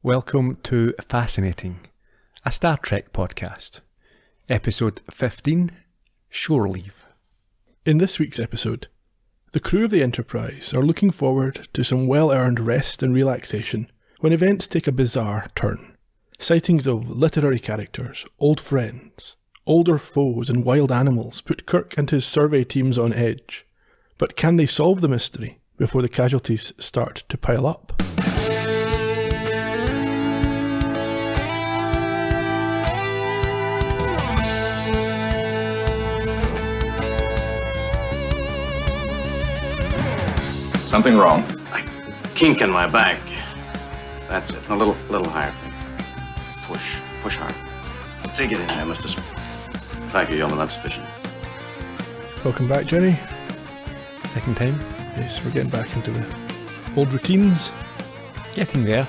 Welcome to Fascinating, a Star Trek podcast. Episode 15, Shore Leave. In this week's episode, the crew of the Enterprise are looking forward to some well-earned rest and relaxation when events take a bizarre turn. Sightings of literary characters, old friends, older foes and wild animals put Kirk and his survey teams on edge. But can they solve the mystery before the casualties start to pile up? Something wrong? A kink in my back. That's it. A little higher. Push hard. Take it in there, Mr. Thank you, Yeoman. That's sufficient. Welcome back, Gerry. Second time. Yes, we're getting back into the old routines. Getting there.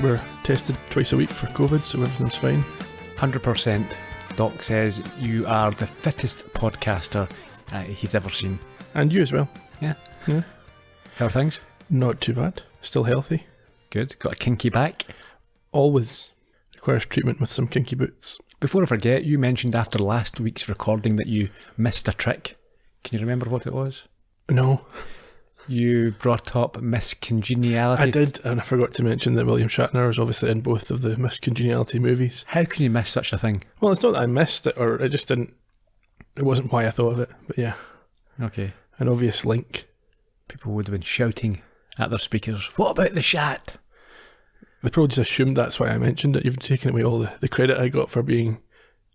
We're tested twice a week for COVID, so everything's fine. 100%. Doc says you are the fittest podcaster he's ever seen. And you as well. Yeah. Yeah. How are things? Not too bad. Still healthy. Good. Got a kinky back? Always requires treatment with some kinky boots. Before I forget, you mentioned after last week's recording that you missed a trick. Can you remember what it was? No. You brought up Miss Congeniality. I did, and I forgot to mention that William Shatner was obviously in both of the Miss Congeniality movies. How can you miss such a thing? Well, it's not that I missed it, or it just didn't... It wasn't why I thought of it, but yeah. Okay. An obvious link. People would have been shouting at their speakers, what about the Shat? They probably just assumed that's why I mentioned it. You've taken away all the credit I got for being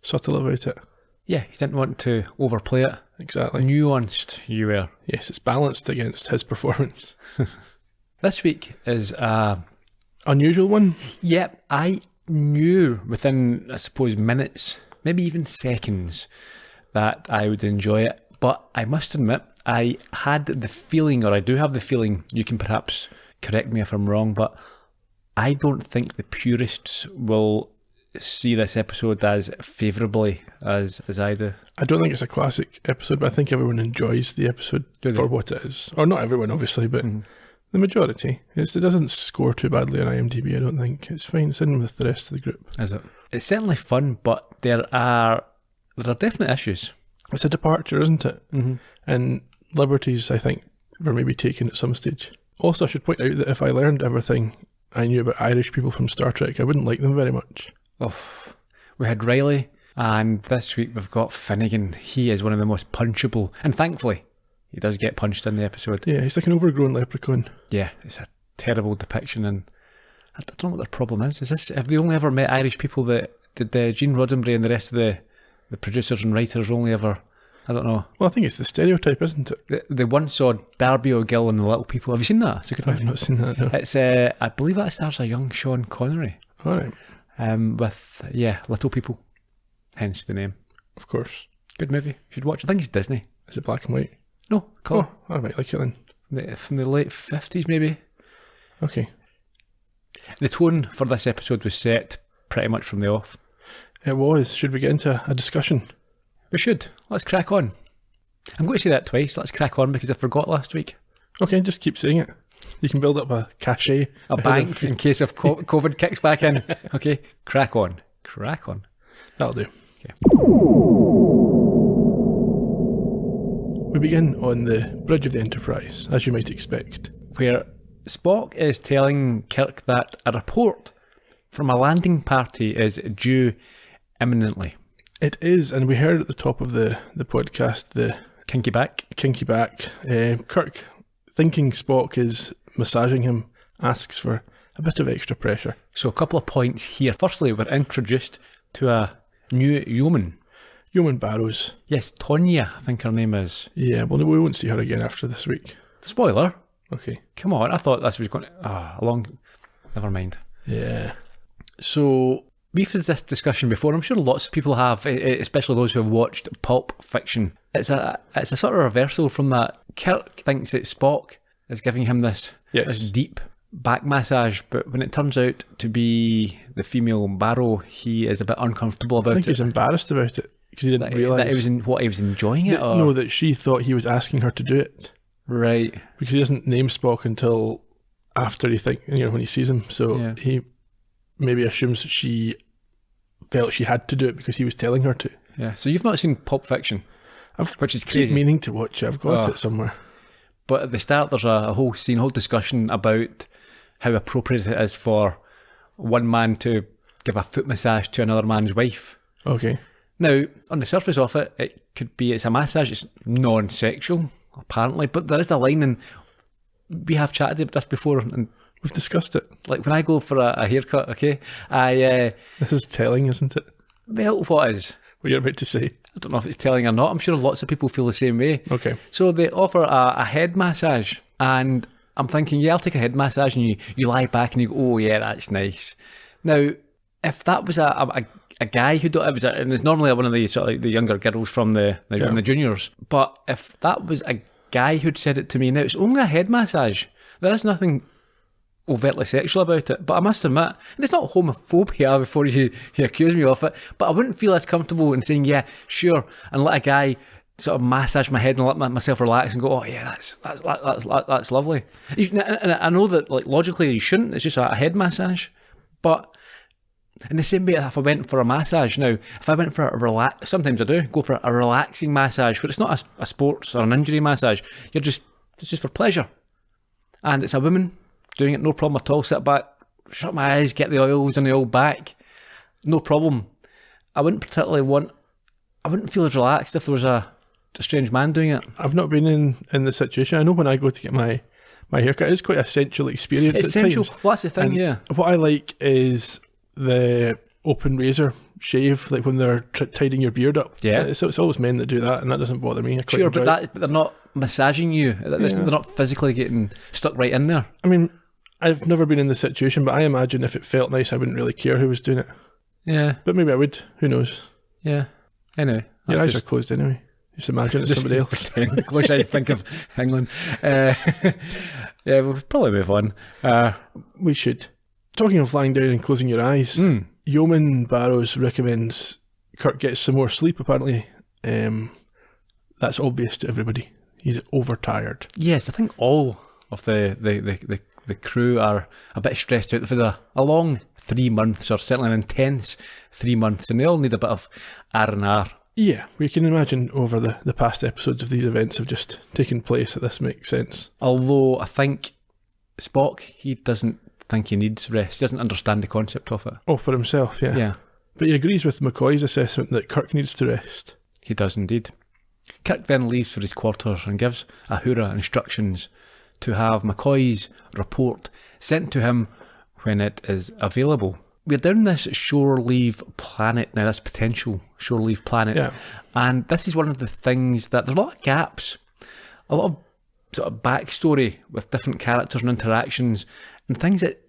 subtle about it. Yeah, he didn't want to overplay it. Exactly. Nuanced you were. Yes, it's balanced against his performance. This week is a... unusual one? Yep, I knew within, I suppose, minutes, maybe even seconds, that I would enjoy it. But I must admit, I had the feeling, or I do have the feeling, you can perhaps correct me if I'm wrong, but I don't think the purists will see this episode as favourably as I do. I don't think it's a classic episode, but I think everyone enjoys the episode for what it is. Or not everyone, obviously, but the majority. It doesn't score too badly on IMDb, I don't think. It's fine. It's in with the rest of the group. Is it? It's certainly fun, but there are definite issues. It's a departure, isn't it? Mm-hmm. And liberties, I think, were maybe taken at some stage. Also, I should point out that if I learned everything I knew about Irish people from Star Trek, I wouldn't like them very much. Oh, we had Riley, and this week we've got Finnegan. He is one of the most punchable, and thankfully, he does get punched in the episode. Yeah, he's like an overgrown leprechaun. Yeah, it's a terrible depiction, and I don't know what their problem is. Have they only ever met Irish people that did Gene Roddenberry and the rest of the producers and writers only ever... I don't know. Well, I think it's the stereotype, isn't it? They once saw Darby O'Gill and the Little People. Have you seen that? It's a good I've not seen that, no. It's, I believe that stars a young Sean Connery. All right. With, Little People. Hence the name. Of course. Good movie. You should watch it. I think it's Disney. Is it black and white? No, colour. Oh, I might like it then. From the late 50s, maybe. Okay. The tone for this episode was set pretty much from the off. It was. Should we get into a discussion? We should. Let's crack on. I'm going to say that twice. Let's crack on because I forgot last week. Okay, just keep saying it. You can build up a cachet. A bank in case of COVID kicks back in. Okay, crack on. Crack on. That'll do. Okay. We begin on the bridge of the Enterprise, as you might expect. Where Spock is telling Kirk that a report from a landing party is due imminently. It is, and we heard at the top of the podcast the... Kinky back. Kirk, thinking Spock is massaging him, asks for a bit of extra pressure. So a couple of points here. Firstly, we're introduced to a new yeoman. Yeoman Barrows. Yes, Tonya, I think her name is. Yeah, well, we won't see her again after this week. Spoiler. Okay. Come on, I thought this was going to... Never mind. Yeah. So... We've had this discussion before. I'm sure lots of people have, especially those who have watched Pulp Fiction. It's a sort of reversal from that. Kirk thinks that Spock is giving him this deep back massage, but when it turns out to be the female Barrow, he is a bit uncomfortable about it. I think he's embarrassed about it because he didn't realise that he was enjoying it. No, that she thought he was asking her to do it. Right. Because he doesn't name Spock until after when he sees him. So he maybe assumes that she felt she had to do it because he was telling her to. Yeah, so you've not seen Pulp Fiction, which is crazy. Keep meaning to watch it. I've got it somewhere. But at the start, there's a whole scene, a whole discussion about how appropriate it is for one man to give a foot massage to another man's wife. Okay. Now, on the surface of it, it could be it's a massage, it's non-sexual, apparently, but there is a line, and we have chatted about this before, and we've discussed it. Like when I go for a haircut, okay, this is telling, isn't it? Well, what is? What you're about to say. I don't know if it's telling or not. I'm sure lots of people feel the same way. Okay. So they offer a head massage, and I'm thinking, yeah, I'll take a head massage, and you lie back and you go, oh yeah, that's nice. Now, if that was a guy who and it's normally one of the sort of like the younger girls from the juniors, but if that was a guy who'd said it to me, now it's only a head massage. There is nothing overtly sexual about it, but I must admit, and it's not homophobia before you accuse me of it, but I wouldn't feel as comfortable in saying, yeah, sure, and let a guy sort of massage my head and let myself relax and go, oh yeah, that's lovely. And I know that like logically you shouldn't, it's just a head massage, but in the same way, if I went for a massage now, if I went for sometimes I do go for a relaxing massage, but it's not a sports or an injury massage. It's just for pleasure, and it's a woman doing it, no problem at all. Sit back, shut my eyes, get the oils on the old back, no problem. I wouldn't feel as relaxed if there was a strange man doing it. I've not been in the situation. I know when I go to get my haircut, it's quite a sensual experience. It's sensual. Times. Well, that's the thing, and yeah. What I like is the open razor shave, like when they're tidying your beard up. Yeah. It's always men that do that, and that doesn't bother me. Sure, but they're not massaging you. They're not physically getting stuck right in there. I mean, I've never been in the situation, but I imagine if it felt nice, I wouldn't really care who was doing it. Yeah. But maybe I would. Who knows? Yeah. Anyway. Your eyes are closed anyway. Just imagine it's somebody else. Wish I think of England. Yeah, we'll probably move on. We should. Talking of lying down and closing your eyes, Yeoman Barrows recommends Kirk gets some more sleep, apparently. That's obvious to everybody. He's overtired. Yes, I think all of the crew are a bit stressed out. They've had a long 3 months, or certainly an intense 3 months, and they all need a bit of R&R. Yeah, we can imagine over the past episodes of these events have just taken place that this makes sense. Although I think Spock, he doesn't think he needs rest. He doesn't understand the concept of it. Oh, for himself, yeah. Yeah. But he agrees with McCoy's assessment that Kirk needs to rest. He does indeed. Kirk then leaves for his quarters and gives Ahura instructions to have McCoy's report sent to him when it is available. We're down this shore leave planet now, this potential shore leave planet. Yeah. And this is one of the things that there's a lot of gaps, a lot of sort of backstory with different characters and interactions and things that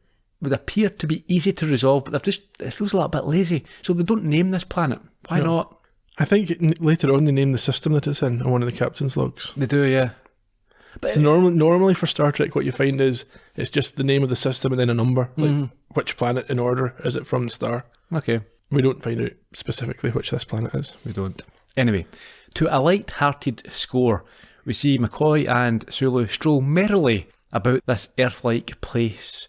would appear to be easy to resolve, but it feels a little bit lazy. So they don't name this planet. Why not? I think later on they name the system that it's in on one of the captain's logs. They do, yeah. But so normally for Star Trek, what you find is it's just the name of the system and then a number, like which planet in order is it from the star. Okay. We don't find out specifically which this planet is. We don't. Anyway, to a light-hearted score, we see McCoy and Sulu stroll merrily about this Earth-like place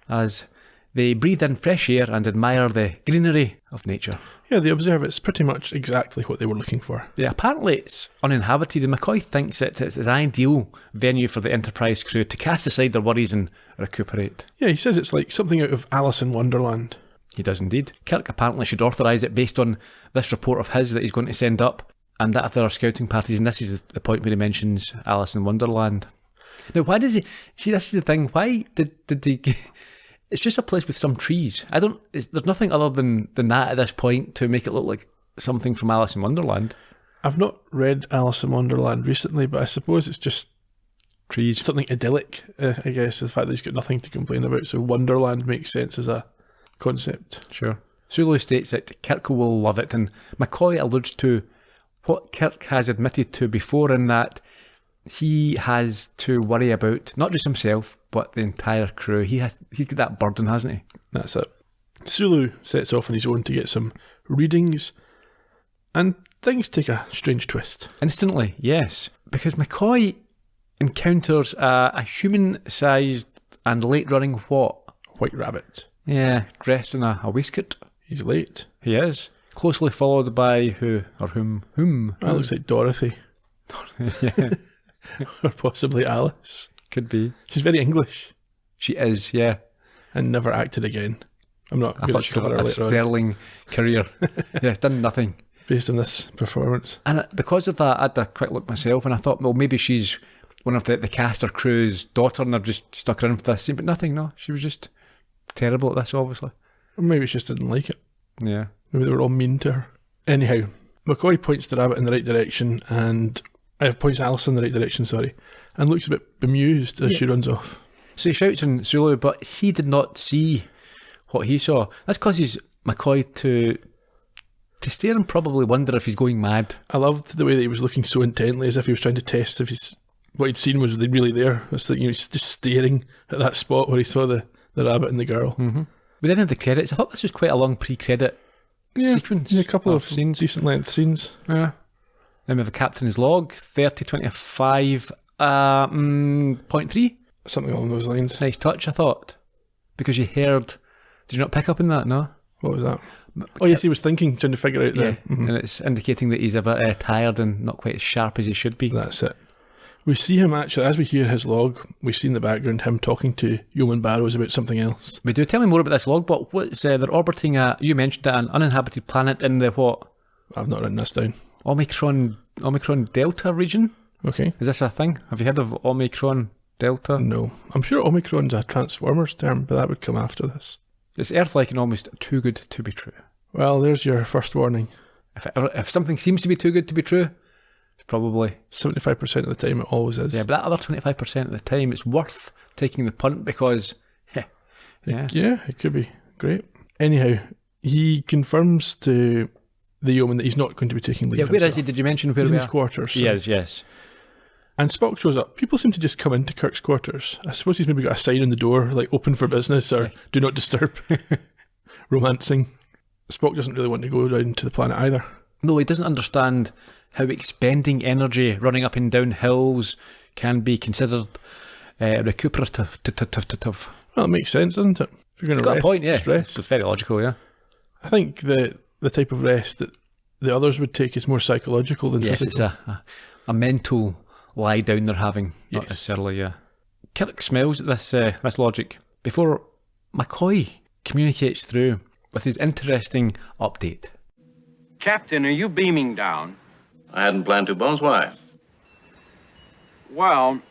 as they breathe in fresh air and admire the greenery of nature. Yeah, they observe it's pretty much exactly what they were looking for. Yeah, apparently it's uninhabited, and McCoy thinks it's an ideal venue for the Enterprise crew to cast aside their worries and recuperate. Yeah, he says it's like something out of Alice in Wonderland. He does indeed. Kirk apparently should authorise it based on this report of his that he's going to send up, and that if there are scouting parties, and this is the point where he mentions Alice in Wonderland. Now, why does he... See, this is the thing. Why did he... It's just a place with some trees. There's nothing other than that at this point to make it look like something from Alice in Wonderland. I've not read Alice in Wonderland recently, but I suppose it's just trees. Something idyllic, I guess, the fact that he's got nothing to complain about. So Wonderland makes sense as a concept. Sure. Sulu states that Kirk will love it, and McCoy alludes to what Kirk has admitted to before, in that he has to worry about not just himself, but the entire crew. He's got that burden, hasn't he? That's it. Sulu sets off on his own to get some readings, and things take a strange twist. Instantly, yes. Because McCoy encounters a human-sized and late-running what? White rabbit. Yeah, dressed in a waistcoat. He's late. He is. Closely followed by who or whom? That looks like Dorothy. Yeah, Or possibly Alice. could be. She's very English She is, yeah. and never acted again. I'm not I going thought to she had cover her a later on sterling career. Yeah, done nothing. based on this performance. And because of that, I had a quick look myself and I thought, well, maybe she's one of the cast or crew's daughter and they're just stuck around for this scene. But nothing, no. She was just terrible at this, obviously. Or maybe she just didn't like it. Yeah. Maybe they were all mean to her. Anyhow, McCoy points the rabbit in the right direction and... points Alice in the right direction, and looks a bit bemused as she runs off. So he shouts in Sulu, but he did not see what he saw. That's causes McCoy to stare and probably wonder if he's going mad. I loved the way that he was looking so intently as if he was trying to test if what he'd seen was really there. It's like, he's just staring at that spot where he saw the rabbit and the girl. Mm-hmm. We didn't have the credits. I thought this was quite a long pre-credit sequence. Yeah, a couple of scenes. decent length scenes. Yeah. Then we have a captain's log, 3025, 0.3. Something along those lines. Nice touch, I thought. Because you heard... Did you not pick up on that, no? What was that? Oh yes, he was trying to figure out Yeah, and it's indicating that he's a bit tired and not quite as sharp as he should be. That's it. We see him actually, as we hear his log, we see in the background him talking to Yeoman Barrows about something else. We do. Tell me more about this log, but what's they're orbiting you mentioned it, an uninhabited planet in the what? I've not written this down. Omicron Delta region? Okay. Is this a thing? Have you heard of Omicron Delta? No. I'm sure Omicron's a Transformers term, but that would come after this. It's Earth-like and almost too good to be true. Well, there's your first warning. If something seems to be too good to be true, it's probably... 75% of the time it always is. Yeah, but that other 25% of the time, it's worth taking the punt because... Yeah, it could be. Great. Anyhow, he confirms to the yeoman that he's not going to be taking leave. Yeah, where is he? Did you mention where He's we in his are? quarters. So. He is, yes. And Spock shows up. People seem to just come into Kirk's quarters. I suppose he's maybe got a sign on the door, like open for business or do not disturb. Romancing. Spock doesn't really want to go down to the planet either. No, he doesn't understand how expending energy running up and down hills can be considered recuperative. Well, it makes sense, doesn't it? If you're going to Got rest, a point, yeah. just rest. It's very logical, yeah. I think the type of rest that the others would take is more psychological than Yes, physical. it's a mental lie down they're having, not necessarily, yeah. Kirk smells at this logic before McCoy communicates through with his interesting update. Captain, are you beaming down? I hadn't planned to, Bones. Why? Well,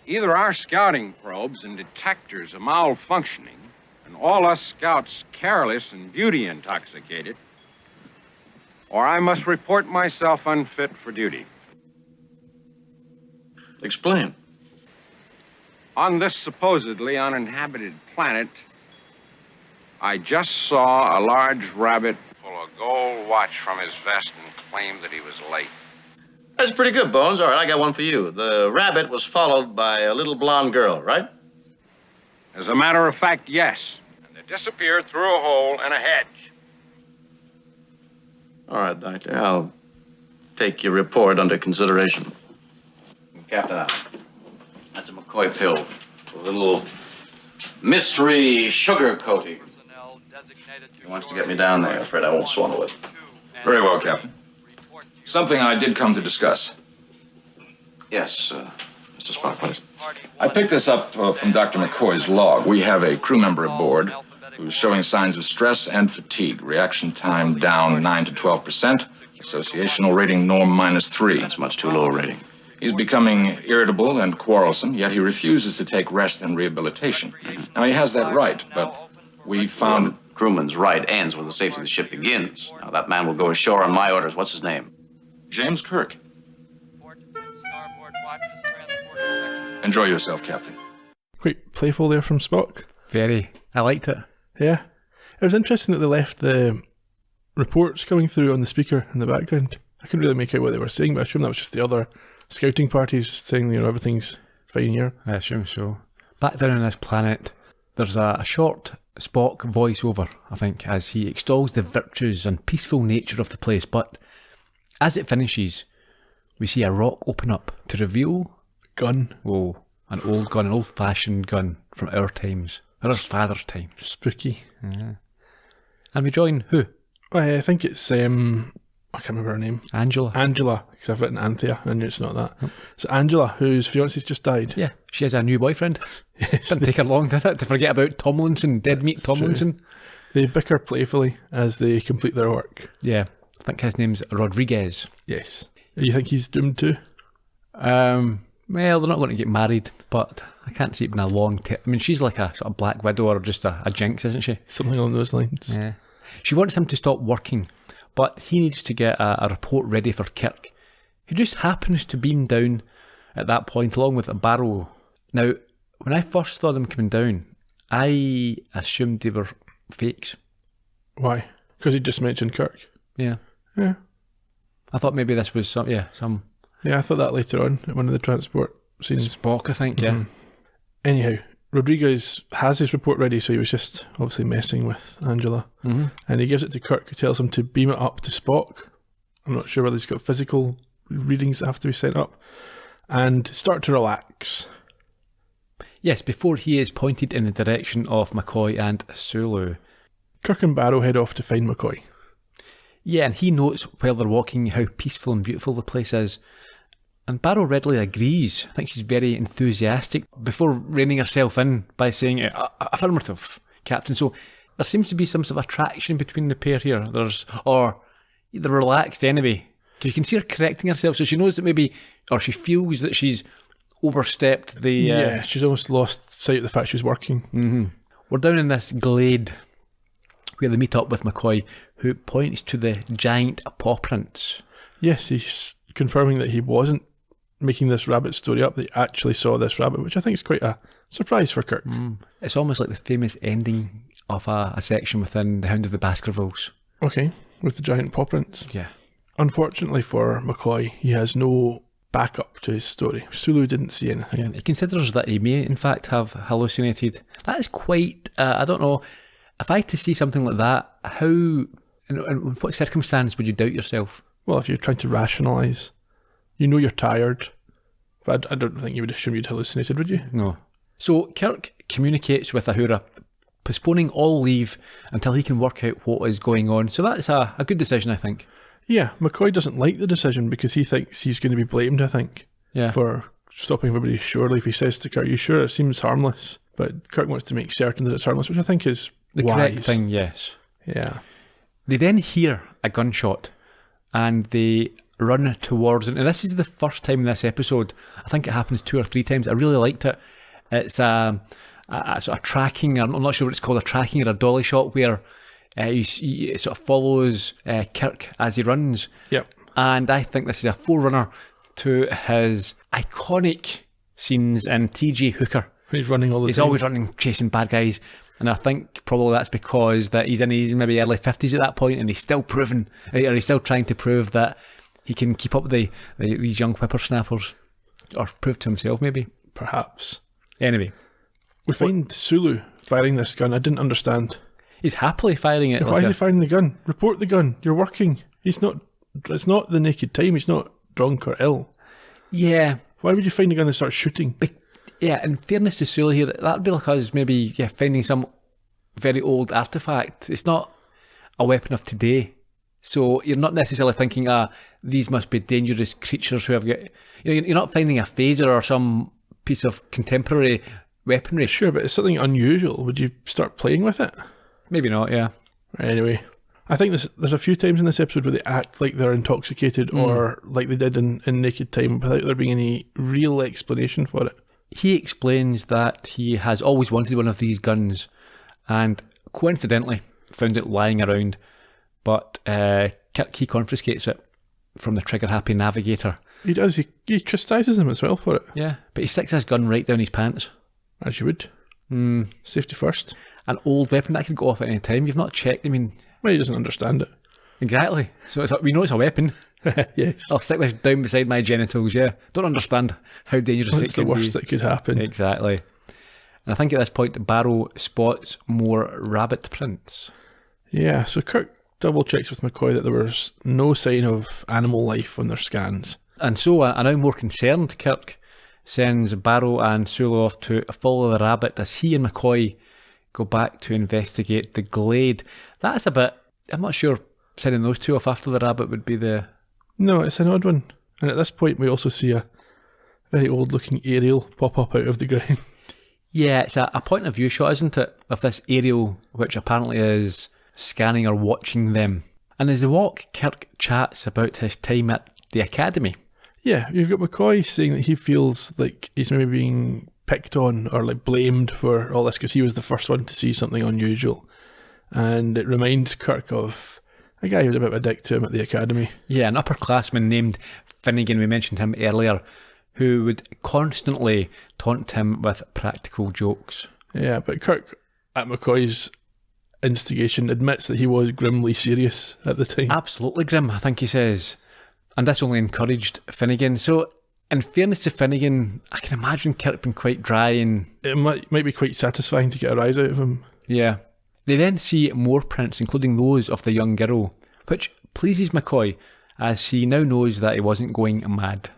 either our scouting probes and detectors are malfunctioning, and all us scouts careless and beauty intoxicated, or I must report myself unfit for duty. Explain. On this supposedly uninhabited planet, I just saw a large rabbit pull a gold watch from his vest and claim that he was late. That's pretty good, Bones. All right, I got one for you. The rabbit was followed by a little blonde girl, right? As a matter of fact, yes. And they disappeared through a hole in a hedge. All right, Doctor. I'll take your report under consideration. Captain, that's a McCoy pill. A little mystery sugar coating. He wants to get me down there. Afraid I won't swallow it. Very well, Captain. Something I did come to discuss. Yes, Mr. Spock, please. I picked this up from Dr. McCoy's log. We have a crew member aboard who's showing signs of stress and fatigue. Reaction time down 9 to 12%. Associational rating norm -3. That's much too low a rating. He's becoming irritable and quarrelsome, yet he refuses to take rest and rehabilitation. Now, he has that right, but we found... Crewman's right ends where the safety of the ship begins. Now, that man will go ashore on my orders. What's his name? James Kirk. Enjoy yourself, Captain. Quite playful there from Spock. Very. I liked it. Yeah. It was interesting that they left the reports coming through on the speaker in the background. I couldn't really make out what they were saying, but I assume that was just the other scouting parties saying, everything's fine here. I assume so. Back down on this planet, there's a short Spock voiceover, I think, as he extols the virtues and peaceful nature of the place, but as it finishes, we see a rock open up to reveal Gun. an old gun, an old-fashioned gun from our times. Where's Father's Time? Spooky. Yeah. And we join who? I think it's, I can't remember her name. Angela. Angela, because I've written Anthea, and it's not that. Nope. So Angela, whose fiance's just died. Yeah, she has a new boyfriend. Yes, Didn't take her long, did it, to forget about Tomlinson, Dead Meat Tomlinson. True. They bicker playfully as they complete their work. Yeah, I think his name's Rodriguez. Yes. You think he's doomed too? Well, they're not going to get married, but I can't see it being a long I mean, she's like a sort of black widow or just a jinx, isn't she? Something along those lines. Yeah. She wants him to stop working, but he needs to get a report ready for Kirk, who just happens to beam down at that point along with Barrow. Now, when I first saw them coming down, I assumed they were fakes. Why? Because he just mentioned Kirk. Yeah. Yeah. I thought maybe this was some. Yeah, I thought that later on at one of the transport scenes. Spock, I think, yeah. Anyhow, Rodriguez has his report ready, so he was just obviously messing with Angela. Mm-hmm. And he gives it to Kirk, who tells him to beam it up to Spock. I'm not sure whether he's got physical readings that have to be sent up. And start to relax. Yes, before he is pointed in the direction of McCoy and Sulu. Kirk and Barrow head off to find McCoy. Yeah, and he notes while they're walking how peaceful and beautiful the place is. And Barrow readily agrees. I think she's very enthusiastic before reining herself in by saying, affirmative, Captain. So there seems to be some sort of attraction between the pair here. They're relaxed anyway. Because you can see her correcting herself, so she knows that maybe, or she feels that she's overstepped the... yeah, she's almost lost sight of the fact she's working. Mm-hmm. We're down in this glade where they meet up with McCoy, who points to the giant paw prints. Yes, he's confirming that he wasn't making this rabbit story up. They actually saw this rabbit, which I think is quite a surprise for Kirk. It's almost like the famous ending of a section within The Hound of the Baskervilles. Okay, with the giant paw prints. Yeah. Unfortunately for McCoy, he has no backup to his story. Sulu didn't see anything. Yeah, he considers that he may, in fact, have hallucinated. That is quite, I don't know, if I had to see something like that, how, in what circumstance would you doubt yourself? Well, if you're trying to rationalise, you know you're tired, but I don't think you would assume you'd hallucinated, would you? No. So Kirk communicates with Uhura, postponing all leave until he can work out what is going on. So that's a good decision, I think. Yeah, McCoy doesn't like the decision because he thinks he's going to be blamed, I think, for stopping everybody's shore leave. He says to Kirk, "You sure? It seems harmless." But Kirk wants to make certain that it's harmless, which I think is the wise. Correct thing, yes. Yeah. They then hear a gunshot and they run towards it. And this is the first time in this episode. I think it happens 2 or 3 times. I really liked it. It's a sort of tracking, I'm not sure what it's called, a tracking or a dolly shot where it sort of follows Kirk as he runs. Yep. And I think this is a forerunner to his iconic scenes in T.J. Hooker. He's running all the time. He's always running, chasing bad guys. And I think probably that's because that he's in his maybe early 50s at that point, and he's still proving, or he's still trying to prove that he can keep up with these young whippersnappers, or prove to himself maybe. Perhaps. Anyway. We find Sulu firing this gun. I didn't understand. He's happily firing it. Why is he firing the gun? Report the gun. You're working. It's not the naked time. He's not drunk or ill. Yeah. Why would you find a gun and start shooting? Yeah, in fairness to Sulu here, that'd be like us maybe finding some very old artefact. It's not a weapon of today. So you're not necessarily thinking, these must be dangerous creatures who have got... You're not finding a phaser or some piece of contemporary weaponry. Sure, but it's something unusual. Would you start playing with it? Maybe not, yeah. Anyway, I think there's a few times in this episode where they act like they're intoxicated or like they did in Naked Time without there being any real explanation for it. He explains that he has always wanted one of these guns and coincidentally found it lying around, but he confiscates it from the trigger-happy navigator. He does. He chastises him as well for it. Yeah, but he sticks his gun right down his pants. As you would. Safety first. An old weapon that can go off at any time. You've not checked. I mean... Well, he doesn't understand it. Exactly. So we know it's a weapon. Yes. I'll stick this down beside my genitals, yeah. Don't understand how dangerous it can be. It's the worst that could happen. Exactly. And I think at this point, Barrow spots more rabbit prints. Yeah, so Kirk double checks with McCoy that there was no sign of animal life on their scans. And so a now more concerned Kirk sends Barrow and Sulu off to follow the rabbit as he and McCoy go back to investigate the glade. That's a bit... I'm not sure sending those two off after the rabbit would be the... No, it's an odd one. And at this point, we also see a very old-looking aerial pop up out of the ground. Yeah, it's a point of view shot, isn't it? Of this aerial, which apparently is scanning or watching them. And as they walk, Kirk chats about his time at the academy. Yeah, you've got McCoy saying that he feels like he's maybe being picked on or like blamed for all this because he was the first one to see something unusual. And it reminds Kirk of a guy who was a bit of a dick to him at the academy. Yeah, an upperclassman named Finnegan, we mentioned him earlier, who would constantly taunt him with practical jokes. Yeah, but Kirk, at McCoy's instigation, admits that he was grimly serious at the time. Absolutely grim, I think he says. And this only encouraged Finnegan. So, in fairness to Finnegan, I can imagine Kirk being quite dry and... It might be quite satisfying to get a rise out of him. Yeah. They then see more prints, including those of the young girl, which pleases McCoy, as he now knows that he wasn't going mad.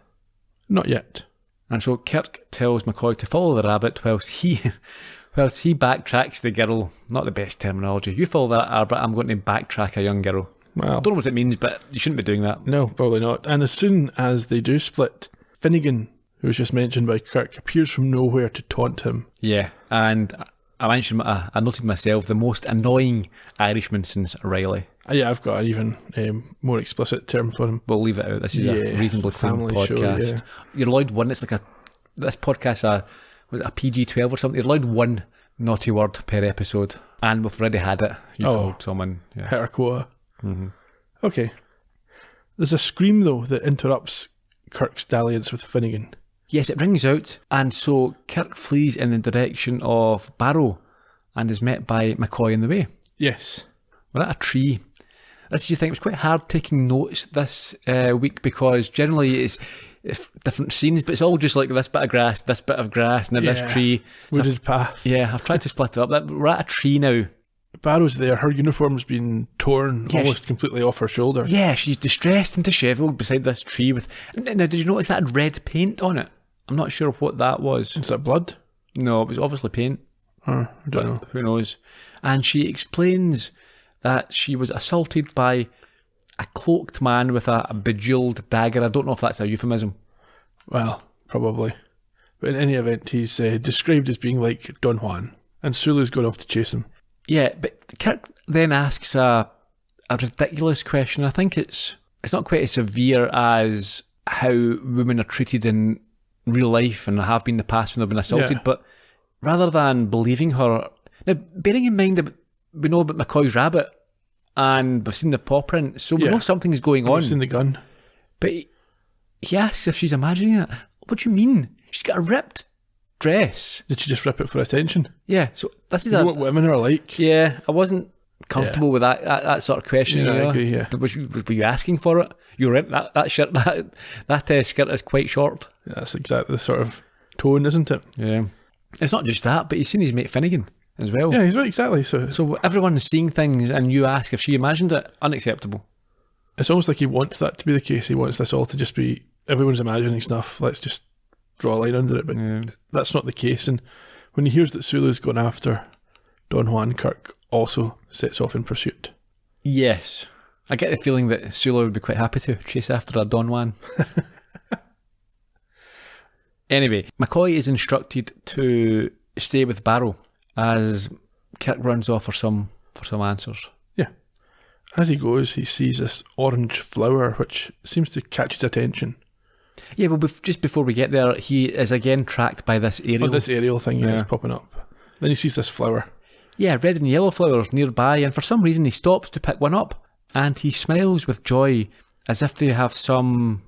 Not yet. And so Kirk tells McCoy to follow the rabbit whilst he backtracks the girl. Not the best terminology. You follow that rabbit, I'm going to backtrack a young girl. Well, I don't know what it means, but you shouldn't be doing that. No, probably not. And as soon as they do split, Finnegan, who was just mentioned by Kirk, appears from nowhere to taunt him. Yeah, and I mentioned, I noted myself, the most annoying Irishman since Riley. Yeah, I've got an even more explicit term for him. We'll leave it out. This is a reasonably clean podcast. Show, yeah. You're allowed one. It's like this podcast, was it a PG-12 or something? You're allowed one naughty word per episode, and we've already had it. You called someone. Yeah. Hit our quota. Mm-hmm. Okay. There's a scream, though, that interrupts Kirk's dalliance with Finnegan. Yes, it rings out, and so Kirk flees in the direction of Barrow and is met by McCoy on the way. Yes. We're at a tree. This is the thing, it was quite hard taking notes this week because generally it's different scenes, but it's all just like this bit of grass, this bit of grass, and then this tree. Wooded path. Yeah, I've tried to split it up. We're at a tree now. Barrow's there, her uniform's been torn almost completely off her shoulder. Yeah, she's distressed and dishevelled beside this tree with... Now, did you notice that had red paint on it? I'm not sure what that was. Is that blood? No, it was obviously paint. I don't know. Who knows? And she explains that she was assaulted by a cloaked man with a bejeweled dagger. I don't know if that's a euphemism. Well, probably. But in any event, he's described as being like Don Juan, and Sulu's gone off to chase him. Yeah, but Kirk then asks a ridiculous question. I think it's not quite as severe as how women are treated in real life and have been in the past when they've been assaulted, but rather than believing her... Now, bearing in mind that we know about McCoy's rabbit and we've seen the paw print, so we know something's going on. We've seen the gun. But he asks if she's imagining it. What do you mean? She's got a ripped dress. Did she just rip it for attention? Yeah, so this is what women are like. Yeah, I wasn't comfortable with that sort of question. Yeah, I agree, yeah. Were you asking for it? You were that shirt, that skirt is quite short. Yeah, that's exactly the sort of tone, isn't it? Yeah. It's not just that, but he's seen his mate Finnegan as well. Yeah, he's right, exactly. So everyone's seeing things and you ask if she imagined it, unacceptable. It's almost like he wants that to be the case. He wants this all to just be, everyone's imagining stuff, let's just draw a line under it, but that's not the case. And when he hears that Sulu's gone after Don Juan, Kirk also sets off in pursuit. Yes. I get the feeling that Sulu would be quite happy to chase after a Don Juan. Anyway, McCoy is instructed to stay with Barrow as Kirk runs off for some answers. Yeah. As he goes, he sees this orange flower which seems to catch his attention. Yeah, well, just before we get there, he is again tracked by this aerial. Oh, this aerial thing is popping up. Then he sees this flower. Yeah, red and yellow flowers nearby, and for some reason he stops to pick one up, and he smiles with joy as if they have some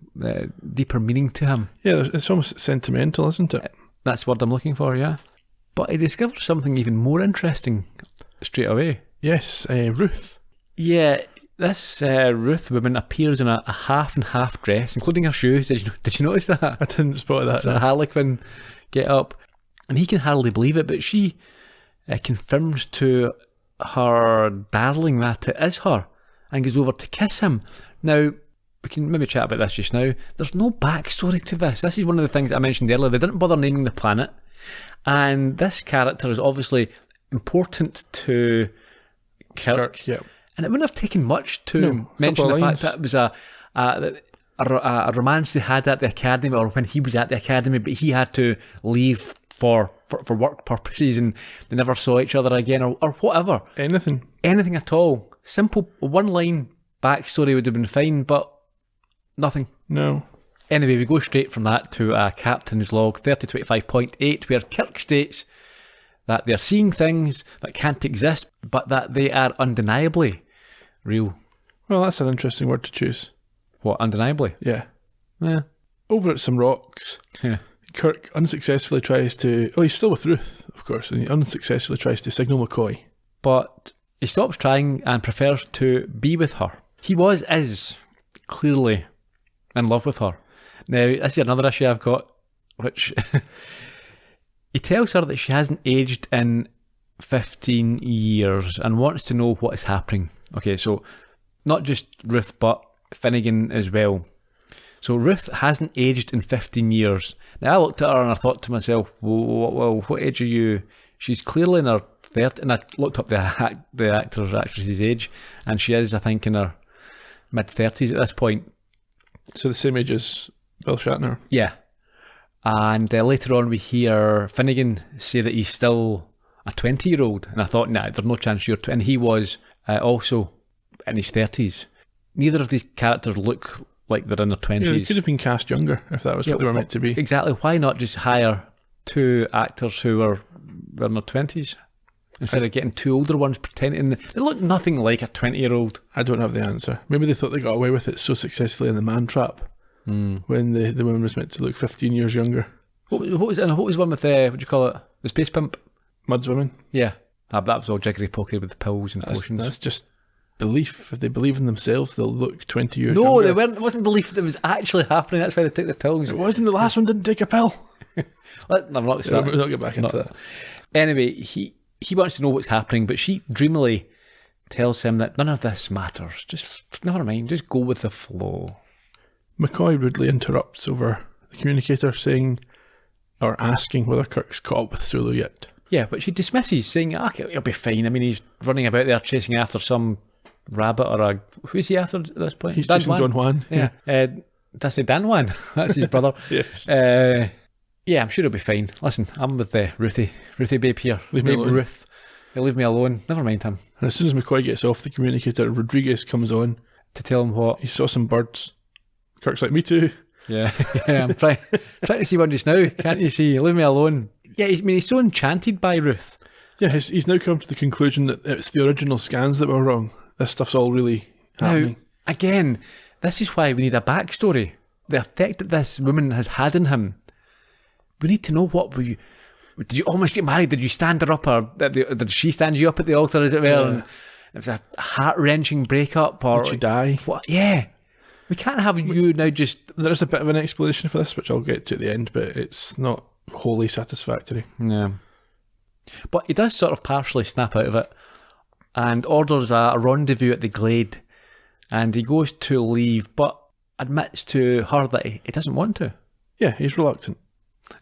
deeper meaning to him. Yeah, it's almost sentimental, isn't it? That's what I'm looking for, yeah. But he discovers something even more interesting straight away. Yes, Ruth. Yeah, this Ruth woman appears in a half and half dress, including her shoes. Did you notice that? I didn't spot that. It's a Harlequin get up. And he can hardly believe it, but she confirms to her darling that it is her and goes over to kiss him. Now, we can maybe chat about this just now. There's no backstory to this. This is one of the things I mentioned earlier. They didn't bother naming the planet. And this character is obviously important to Kirk. Yeah. And it wouldn't have taken much to No, mention the couple of fact that it was a romance they had at the academy, or when he was at the academy, but he had to leave for work purposes, and they never saw each other again, or whatever. Anything At all. Simple one-line backstory would have been fine, but nothing. No. Anyway, we go straight from that to Captain's Log 3025.8, where Kirk states that they're seeing things that can't exist, but that they are undeniably real. Well, that's an interesting word to choose. What, undeniably? Yeah. Yeah. Over at some rocks, Yeah. Kirk unsuccessfully tries to... Oh, he's still with Ruth, of course, and he unsuccessfully tries to signal McCoy. But he stops trying and prefers to be with her. He is clearly in love with her. Now, this is another issue I've got, which... He tells her that she hasn't aged in 15 years and wants to know what is happening. Okay, so not just Ruth, but Finnegan as well. So Ruth hasn't aged in 15 years. Now, I looked at her and I thought to myself, well, what age are you? She's clearly in her 30s, and I looked up the actress's age, and she is, I think, in her mid-30s at this point. So the same age as Bill Shatner. Yeah. And later on we hear Finnegan say that he's still a 20-year-old. And I thought, nah, there's no chance you're... And he was also in his 30s. Neither of these characters look like they're in their 20s. Yeah, they could have been cast younger if that was what they were meant to be. Exactly. Why not just hire two actors who were in their 20s instead of getting two older ones pretending? They look nothing like a 20-year-old. I don't have the answer. Maybe they thought they got away with it so successfully in The Man Trap. When the woman was meant to look 15 years younger. What was one with what do you call it? The space pimp? Mud's Women? Yeah. That was all jiggery pokery with the pills and potions. That's just belief. If they believe in themselves, they'll look 20 years younger. No, they weren't. It wasn't belief that it was actually happening. That's why they took the pills. It wasn't. The last one didn't take a pill. I'm not We'll not get back into that. Anyway, he wants to know what's happening, but she dreamily tells him that none of this matters. Just never mind. Just go with the flow. McCoy rudely interrupts over the communicator, saying or asking whether Kirk's caught up with Sulu yet. Yeah, but she dismisses, saying, okay, he'll be fine. I mean, he's running about there chasing after some rabbit or a... Who's he after at this point? He's chasing Don Juan. Yeah. Did I say Dan Juan? That's his brother. Yes. Yeah, I'm sure he'll be fine. Listen, I'm with Ruthie. Ruthie babe here. Leave me alone. Ruth. He'll leave me alone. Never mind him. And as soon as McCoy gets off the communicator, Rodriguez comes on. To tell him what? He saw some birds. Kirk's like, me too. Yeah, I'm trying to see one just now. Can't you see? Leave me alone. Yeah, he's so enchanted by Ruth. Yeah, he's now come to the conclusion that it's the original scans that were wrong. This stuff's all really happening. Now, again, this is why we need a backstory. The effect that this woman has had on him. We need to know did you almost get married? Did you stand her up, or did she stand you up at the altar, as it were? Yeah. And it was a heart-wrenching breakup, or... Did she die? What? Yeah. We can't have you now just... There's a bit of an explanation for this, which I'll get to at the end, but it's not wholly satisfactory. Yeah. But he does sort of partially snap out of it and orders a rendezvous at the Glade, and he goes to leave, but admits to her that he doesn't want to. Yeah, he's reluctant.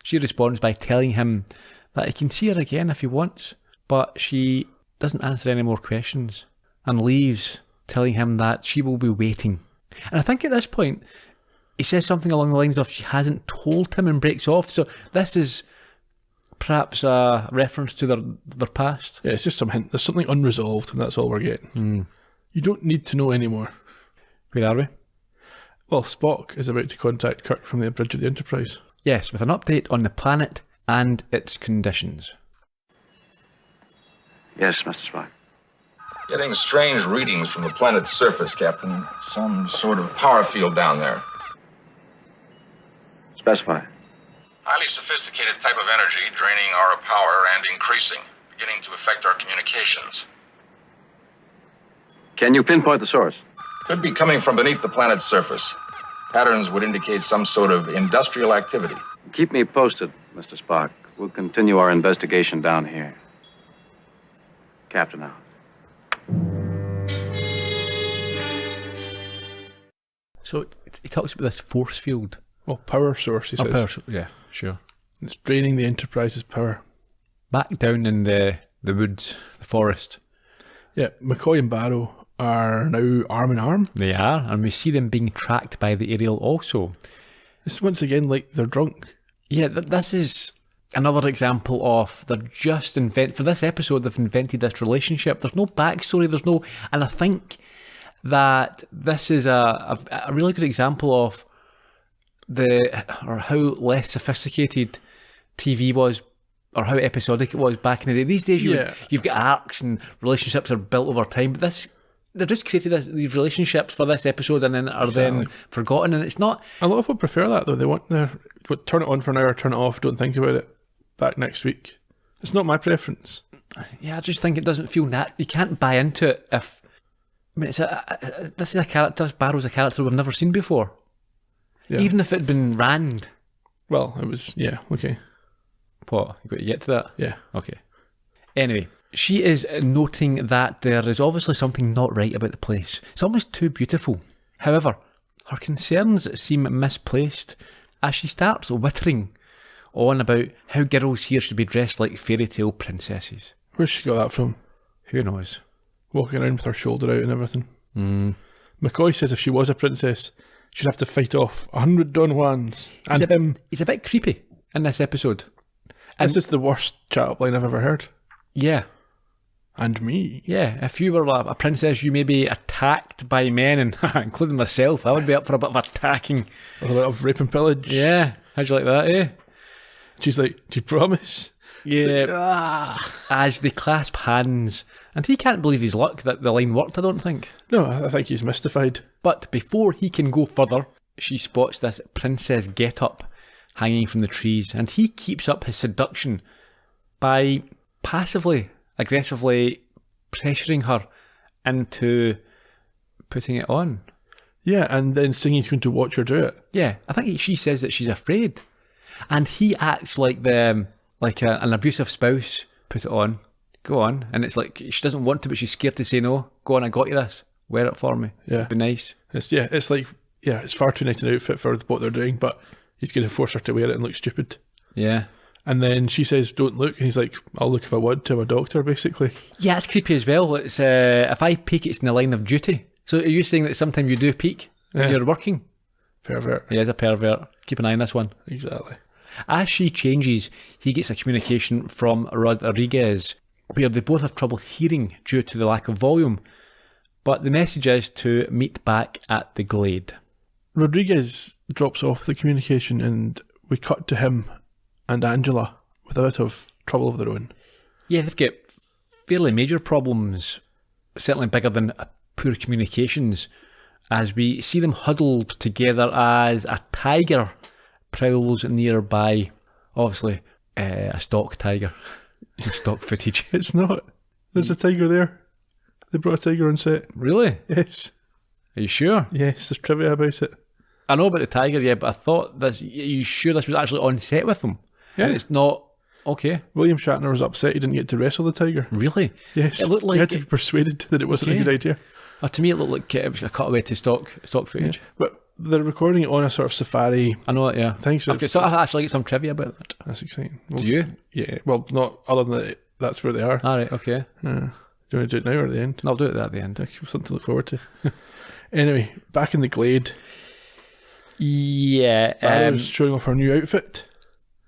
She responds by telling him that he can see her again if he wants, but she doesn't answer any more questions and leaves, telling him that she will be waiting. And I think at this point, he says something along the lines of she hasn't told him, and breaks off. So this is perhaps a reference to their past. Yeah, it's just some hint. There's something unresolved, and that's all we're getting. You don't need to know anymore. Where are we? Well, Spock is about to contact Kirk from the bridge of the Enterprise. Yes, with an update on the planet and its conditions. Yes, Mr. Spock. Getting strange readings from the planet's surface, Captain. Some sort of power field down there. Specify. Highly sophisticated type of energy, draining our power and increasing, beginning to affect our communications. Can you pinpoint the source? Could be coming from beneath the planet's surface. Patterns would indicate some sort of industrial activity. Keep me posted, Mr. Spock. We'll continue our investigation down here. Captain out. So he talks about this force field. Well, power source, he says. Yeah, sure. It's draining the Enterprise's power. Back down in the the woods, the forest. Yeah, McCoy and Barrow are now arm in arm. They are, and we see them being tracked by the Ariel also. It's once again like they're drunk. Yeah, this is another example of they're just for this episode they've invented this relationship. There's no backstory, and I think that this is a really good example of how less sophisticated TV was, or how episodic it was back in the day. These days you've got arcs and relationships are built over time, but they've just created these relationships for this episode and then are then forgotten, and it's not... A lot of people prefer that though. They want turn it on for an hour, turn it off, don't think about it, back next week. It's not my preference. Yeah, I just think it doesn't feel you can't buy into it if... I mean, this is a character, Barrow's a character we've never seen before. Yeah. Even if it had been Rand. Well, it was, yeah, okay. What? You got to get to that? Yeah. Okay. Anyway, she is noting that there is obviously something not right about the place. It's almost too beautiful. However, her concerns seem misplaced as she starts whittering on about how girls here should be dressed like fairy tale princesses. Where's she got that from? Who knows? Walking around with her shoulder out and everything. McCoy says if she was a princess, she'd have to fight off 100 Don Juans and him. He's a bit creepy in this episode. This is the worst chat-up line I've ever heard. Yeah. And me. Yeah, if you were a princess, you may be attacked by men, and including myself. I would be up for a bit of attacking. A bit of rape and pillage. Yeah. How'd you like that, eh? She's like, do you promise? Yeah. Like, as they clasp hands. And he can't believe his luck that the line worked, I don't think. No, I think he's mystified. But before he can go further, she spots this princess get-up hanging from the trees, and he keeps up his seduction by passively, aggressively pressuring her into putting it on. Yeah, and then saying he's going to watch her do it. Yeah, I think she says that she's afraid. And he acts like an abusive spouse. Put it on. Go on. And it's like she doesn't want to, but she's scared to say no. Go on, I got you this. Wear it for me. Yeah. It'd be nice. It's far too nice an outfit for what they're doing, but he's going to force her to wear it and look stupid. Yeah. And then she says, don't look. And he's like, I'll look if I want to. I'm a doctor, basically. Yeah, it's creepy as well. It's if I peek, it's in the line of duty. So are you saying that sometimes you do peek when you're working? Pervert. Yeah, he's a pervert. Keep an eye on this one. Exactly. As she changes, he gets a communication from Rodriguez, where they both have trouble hearing due to the lack of volume. But the message is to meet back at the Glade. Rodriguez drops off the communication and we cut to him and Angela with a bit of trouble of their own. Yeah, they've got fairly major problems, certainly bigger than poor communications, as we see them huddled together as a tiger prowls nearby. Obviously, a stock tiger. Stock footage. It's not. There's a tiger there. They brought a tiger on set. Really? Yes. Are you sure? Yes, there's trivia about it. I know about the tiger, yeah, but I thought this. Are you sure this was actually on set with them? Yeah. And it's not. Okay. William Shatner was upset he didn't get to wrestle the tiger. Really? Yes. It looked like he had to be persuaded that it wasn't a good idea. To me, it looked like it was a cutaway to stock footage. Yeah. But they're recording it on a sort of safari. I know it, yeah. Thing, so I've actually got some trivia about that. That's exciting. Well, do you? Yeah. Well, not other than that's where they are. All right, okay. Do you want to do it now or at the end? I'll do it at the end. Something to look forward to. Anyway, back in the Glade. Yeah. Barrow's showing off her new outfit.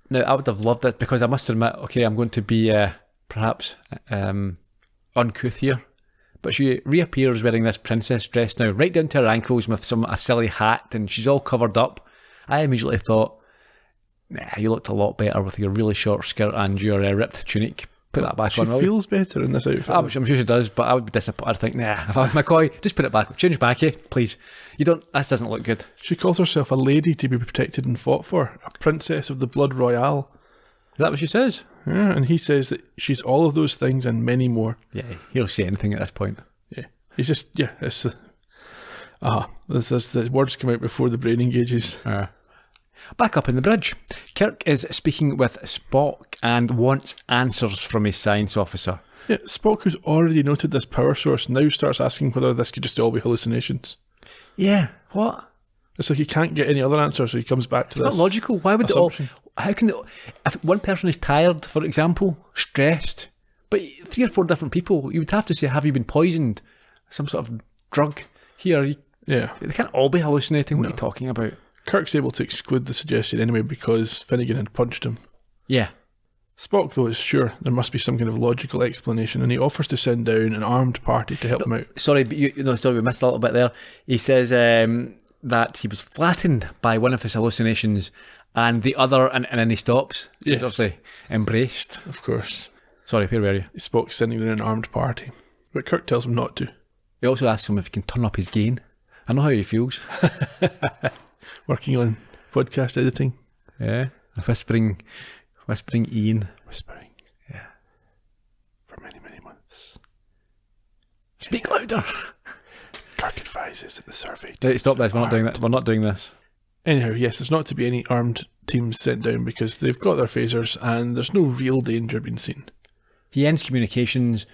Now, I would have loved it because I must admit, okay, I'm going to be perhaps uncouth here, but she reappears wearing this princess dress now, right down to her ankles with a silly hat, and she's all covered up. I immediately thought, nah, you looked a lot better with your really short skirt and your ripped tunic. Put that back on. She feels better in this outfit. I'm sure she does, but I would be disappointed. I'd think, nah, if I was McCoy, just put it back. Change back, please. This doesn't look good. She calls herself a lady to be protected and fought for, a princess of the blood royale. Is that what she says? Yeah, and he says that she's all of those things and many more. Yeah, he'll say anything at this point. Yeah, he's just, it's the words come out before the brain engages. Back up in the bridge, Kirk is speaking with Spock and wants answers from his science officer. Yeah, Spock, who's already noted this power source, now starts asking whether this could just all be hallucinations. Yeah, what? It's like he can't get any other answer, so he comes back to this. It's not logical. Why would they all... How can they... If one person is tired, for example, stressed, But 3 or 4 different people, you would have to say, have you been poisoned? Some sort of drug here. Yeah. They can't all be hallucinating. What are you talking about? Kirk's able to exclude the suggestion anyway because Finnegan had punched him. Yeah. Spock, though, is sure there must be some kind of logical explanation, and he offers to send down an armed party to help him out. Sorry, but we missed a little bit there. He says that he was flattened by one of his hallucinations, and the other, and then he stops. Yes. Obviously embraced. Of course. Sorry, where were you? Spock's sending in an armed party, but Kirk tells him not to. He also asks him if he can turn up his gain. I know how he feels. Working on podcast editing. Yeah. Whispering Iain. Whispering. Yeah. For many, many months. Speak louder. Kirk advises that the survey... Right, stop this. We're not doing that. We're not doing this. Anyhow, yes, there's not to be any armed teams sent down because they've got their phasers and there's no real danger being seen. He ends communications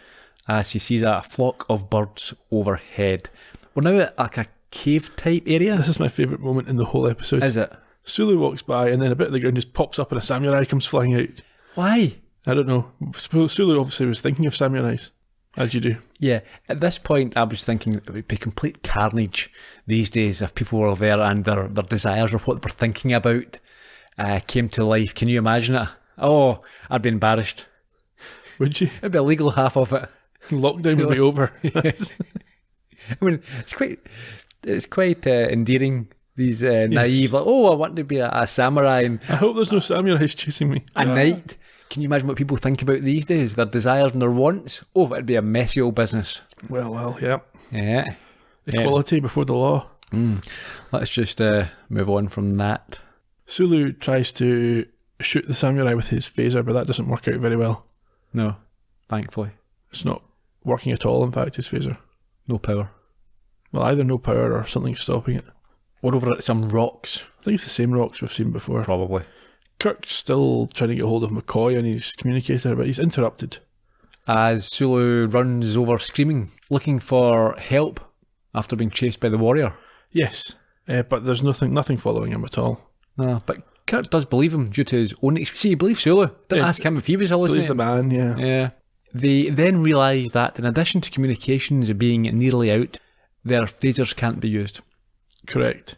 as he sees a flock of birds overhead. We're now at like a cave-type area. This is my favourite moment in the whole episode. Is it? Sulu walks by and then a bit of the ground just pops up and a samurai comes flying out. Why? I don't know. Sulu obviously was thinking of samurais, as you do. Yeah, at this point I was thinking it would be complete carnage these days if people were there and their desires or what they were thinking about came to life. Can you imagine it? Oh, I'd be embarrassed. Would you? It'd be illegal, half of it. Lockdown would be over. Yes. I mean, it's quite endearing. These naive, like, I want to be a samurai. And I hope there's no samurais chasing me. a knight. Can you imagine what people think about these days? Their desires and their wants? Oh, it'd be a messy old business. Well, yeah. Yeah. Equality before the law. Let's just move on from that. Sulu tries to shoot the samurai with his phaser, but that doesn't work out very well. No, thankfully. It's not working at all, in fact, his phaser. No power. Well, either no power or something's stopping it. We're over at some rocks. I think it's the same rocks we've seen before. Probably. Kirk's still trying to get hold of McCoy on his communicator, but he's interrupted. As Sulu runs over screaming, looking for help after being chased by the warrior. Yes, but there's nothing following him at all. No, but Kirk does believe him due to his own experience. See, he believes Sulu. Didn't ask him if he was hallucinating. Believes the man, yeah. Yeah. They then realise that in addition to communications being nearly out, their phasers can't be used. Correct.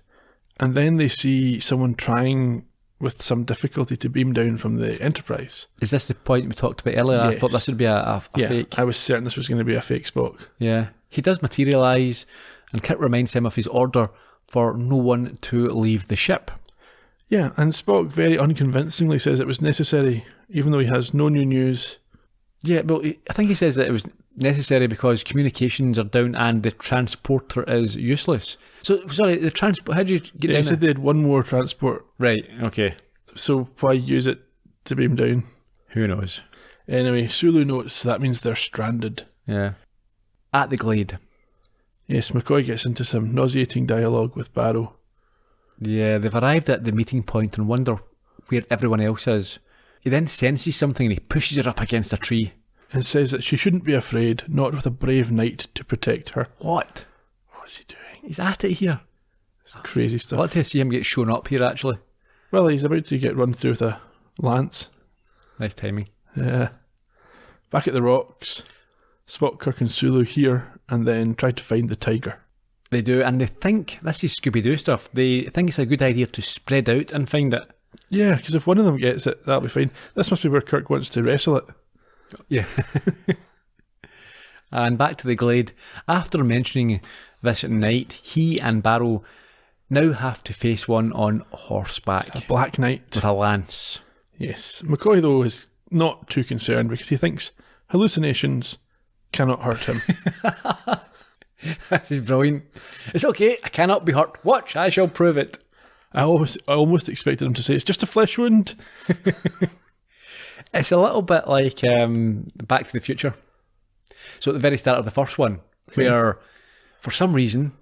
And then they see someone trying with some difficulty to beam down from the Enterprise. Is this the point we talked about earlier? Yes. I thought this would be a fake. I was certain this was going to be a fake Spock. Yeah. He does materialise, and Kirk reminds him of his order for no one to leave the ship. Yeah, and Spock very unconvincingly says it was necessary, even though he has no new news. Yeah, well, I think he says that it was necessary because communications are down and the transporter is useless. So, sorry, the transport, how do you get down He said there? they had one more transport. Right, okay. So why use it to beam down? Who knows? Anyway, Sulu notes that means they're stranded. Yeah. At the Glade. Yes, McCoy gets into some nauseating dialogue with Barrow. Yeah, they've arrived at the meeting point and wonder where everyone else is. He then senses something and he pushes her up against a tree. And says that she shouldn't be afraid, not with a brave knight to protect her. What? What's he doing? He's at it here. It's crazy I'd stuff. like to see him get shown up here, actually. Well, he's about to get run through with a lance. Nice timing. Yeah. Back at the rocks, Spock, Kirk and Sulu hear and then try to find the tiger. They do, and they think, this is Scooby-Doo stuff, they think it's a good idea to spread out and find it. Yeah, because if one of them gets it, that'll be fine. This must be where Kirk wants to wrestle it. Yeah. And back to the Glade. After mentioning this at night, he and Barrow now have to face one on horseback. A black knight. With a lance. Yes. McCoy, though, is not too concerned because he thinks hallucinations cannot hurt him. This is brilliant. It's okay, I cannot be hurt. Watch, I shall prove it. I almost expected him to say, it's just a flesh wound. It's a little bit like Back to the Future. So at the very start of the first one, where for some reason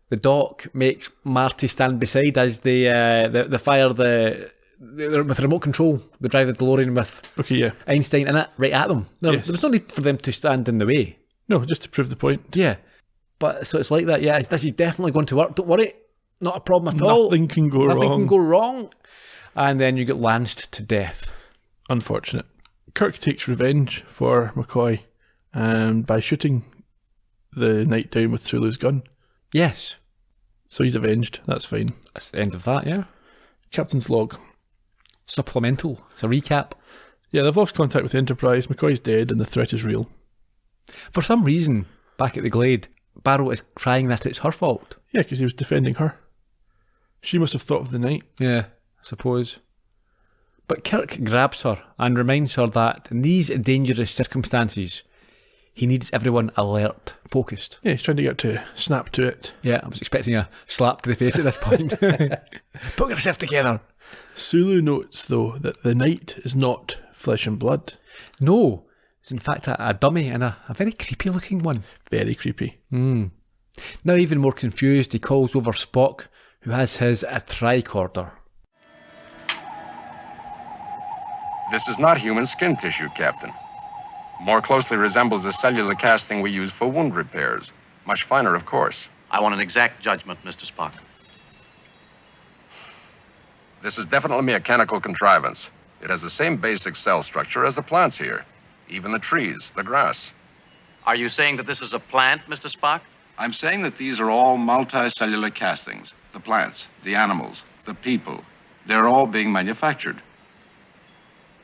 the Doc makes Marty stand beside as they fire with the remote control, they drive the DeLorean with Einstein in it right at them. There was no need for them to stand in the way. No, just to prove the point. Yeah. But so it's like that, yeah, this is definitely going to work. Don't worry, not a problem at all. Nothing can go wrong. Nothing can go wrong. And then you get lanced to death. Unfortunate. Kirk takes revenge for McCoy by shooting the knight down with Sulu's gun. Yes. So he's avenged. That's fine. That's the end of that, yeah. Captain's log. Supplemental. It's a recap. Yeah, they've lost contact with the Enterprise. McCoy's dead and the threat is real. For some reason, back at the Glade, Barrow is crying that it's her fault. Yeah, because he was defending her. She must have thought of the knight. Yeah, I suppose. But Kirk grabs her and reminds her that in these dangerous circumstances, he needs everyone alert, focused. Yeah, he's trying to get her to snap to it. Yeah, I was expecting a slap to the face at this point. Put yourself together. Sulu notes, though, that the knight is not flesh and blood. No, it's in fact a dummy and a very creepy looking one. Very creepy. Now even more confused, he calls over Spock, who has his tricorder. This is not human skin tissue, Captain. More closely resembles the cellular casting we use for wound repairs. Much finer, of course. I want an exact judgment, Mr. Spock. This is definitely a mechanical contrivance. It has the same basic cell structure as the plants here. Even the trees, the grass. Are you saying that this is a plant, Mr. Spock? I'm saying that these are all multicellular castings. The plants, the animals, the people. They're all being manufactured.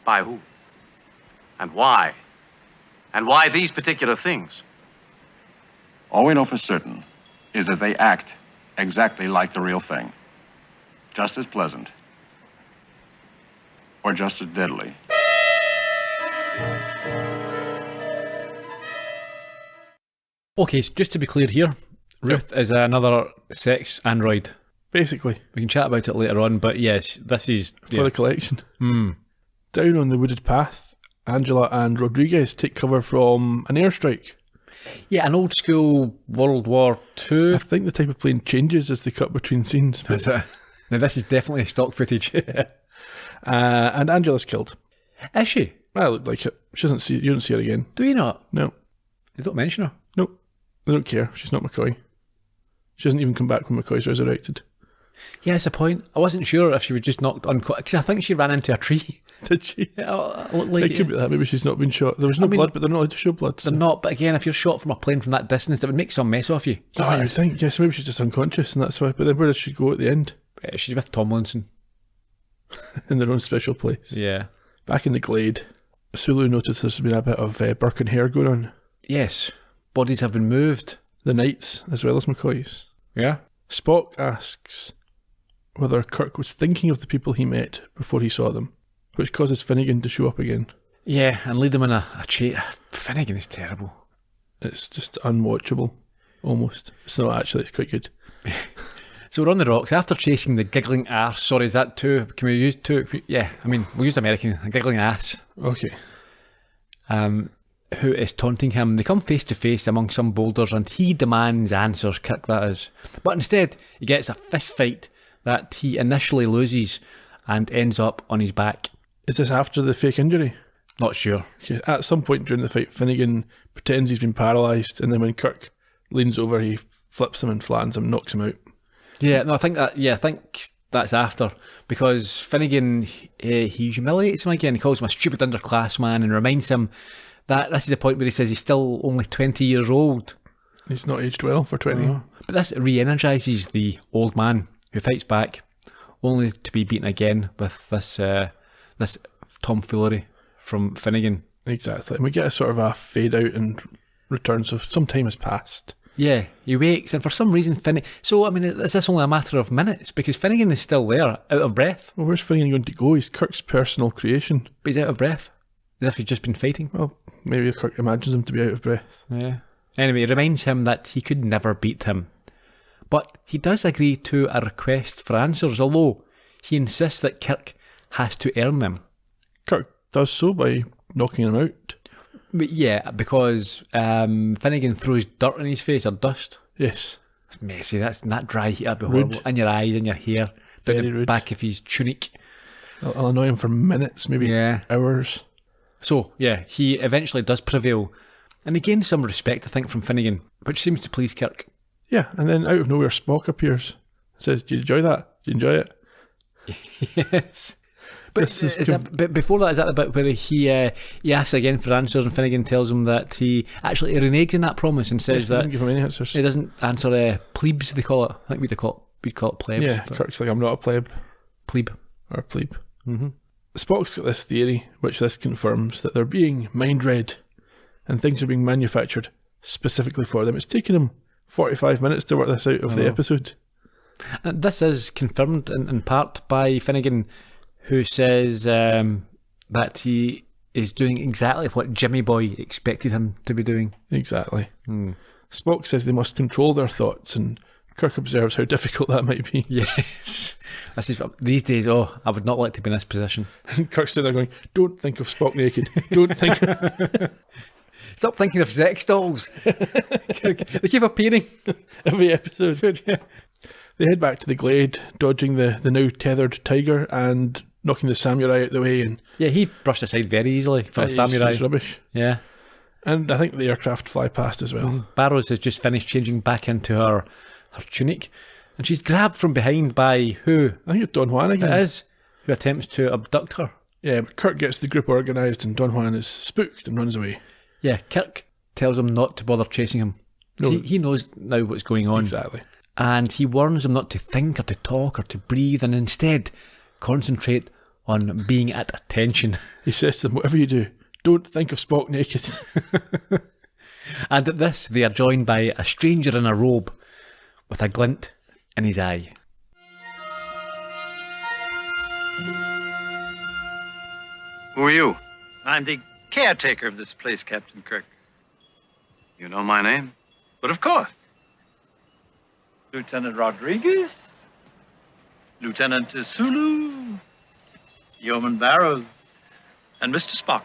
By who? And why? And why these particular things? All we know for certain is that they act exactly like the real thing. Just as pleasant. Or just as deadly. Okay, so just to be clear here, Ruth is another sex android. Basically. We can chat about it later on, but yes, this is... For the collection. Down on the wooded path, Angela and Rodriguez take cover from an airstrike. Yeah, an old school World War II. I think the type of plane changes as they cut between scenes. That's it. Now this is definitely stock footage. And Angela's killed. Is she? Well, it looked like it. She doesn't see. You don't see her again. Do you not? No. They don't mention her. Nope. They don't care. She's not McCoy. She doesn't even come back when McCoy's resurrected. Yeah, that's the point. I wasn't sure if she was just knocked unconscious, because I think she ran into a tree. Did she? Yeah, it looked like It could be that. Maybe she's not been shot. There was no blood, but they're not allowed to show blood. They're not, but again, if you're shot from a plane from that distance, it would make some mess of you. Oh, I think, yes, maybe she's just unconscious and that's why. But then where does she go at the end? She's with Tomlinson. In their own special place. Yeah. Back in the Glade, Sulu noticed there's been a bit of Burke and hair going on. Yes. Bodies have been moved. The Knight's as well as McCoy's. Yeah. Spock asks whether Kirk was thinking of the people he met before he saw them, which causes Finnegan to show up again. Yeah, and lead them in a chase. Finnegan is terrible. It's just unwatchable, almost. It's not actually, it's quite good. So we're on the rocks after chasing the giggling arse. Sorry, is that two? Can we use two? Yeah, I mean, we'll use American, a giggling ass. Okay. Who is taunting him. They come face to face among some boulders and he demands answers, Kirk that is. But instead, he gets a fist fight that he initially loses and ends up on his back. Is this after the fake injury? Not sure. Okay. At some point during the fight, Finnegan pretends he's been paralysed, and then when Kirk leans over, he flips him and flattens him, knocks him out. Yeah, no, I think that's after, because Finnegan, he humiliates him again. He calls him a stupid underclassman and reminds him that this is the point where he says he's still only 20 years old. He's not aged well for 20. But this re-energises the old man, who fights back, only to be beaten again with this tomfoolery from Finnegan. Exactly. And we get a sort of a fade out and return, so some time has passed. Yeah, he wakes, and for some reason Finnegan... So, I mean, is this only a matter of minutes? Because Finnegan is still there, out of breath. Well, where's Finnegan going to go? He's Kirk's personal creation. But he's out of breath. As if he's just been fighting. Well, maybe Kirk imagines him to be out of breath. Yeah. Anyway, it reminds him that he could never beat him. But he does agree to a request for answers, although he insists that Kirk has to earn them. Kirk does so by knocking him out. But yeah, because Finnegan throws dirt in his face, or dust. Yes. It's messy. That dry heat up horrible. In your eyes, in your hair, down the back of his tunic. I'll annoy him for minutes, maybe hours. So, yeah, he eventually does prevail. And he gains some respect, I think, from Finnegan, which seems to please Kirk. Yeah, and then out of nowhere, Spock appears. Says, "Do you enjoy that? Do you enjoy it?" Yes. This is but before that, is that the bit where he asks again for answers and Finnegan tells him that he actually reneges in that promise and says that doesn't give him any answers. he doesn't answer plebes, they call it. I think we'd call it plebs. Yeah, Kirk's like, I'm not a plebe. Plebe. Or plebe. Mm-hmm. Spock's got this theory, which this confirms, that they're being mind-read and things are being manufactured specifically for them. It's taken him 45 minutes to work this out of the episode. And this is confirmed in part by Finnegan, who says that he is doing exactly what Jimmy Boy expected him to be doing. Exactly. Spock says they must control their thoughts, and Kirk observes how difficult that might be. Yes. These days, I would not like to be in this position. And Kirk's sitting there going, don't think of Spock naked. Don't think... Stop thinking of sex dolls. They keep appearing. Every episode. Yeah. They head back to the glade, dodging the now tethered tiger and knocking the samurai out the way. And yeah, he brushed aside very easily for the samurai. It's rubbish. Yeah. And I think the aircraft fly past as well. Barrows has just finished changing back into her tunic, and she's grabbed from behind by who? I think it's Don Juan again. It is, who attempts to abduct her. Yeah, but Kirk gets the group organised and Don Juan is spooked and runs away. Yeah, Kirk tells him not to bother chasing him. No. He knows now what's going on. Exactly. And he warns them not to think or to talk or to breathe and instead concentrate on being at attention. He says to them, whatever you do, don't think of Spock naked. And at this, they are joined by a stranger in a robe with a glint in his eye. Who are you? I'm the caretaker of this place, Captain Kirk. You know my name? But of course. Lieutenant Rodriguez, Lieutenant Sulu, Yeoman Barrow, and Mr. Spock.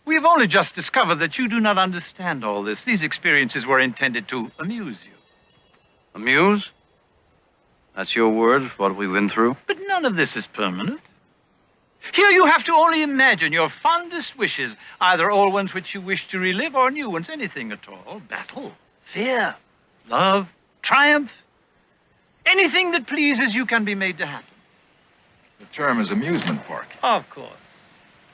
We have only just discovered that you do not understand all this. These experiences were intended to amuse you. Amuse? That's your word for what we've been through? But none of this is permanent. Here you have to only imagine your fondest wishes, either old ones which you wish to relive or new ones, anything at all. Battle, fear, love, triumph. Anything that pleases you can be made to happen. The term is amusement park. Of course.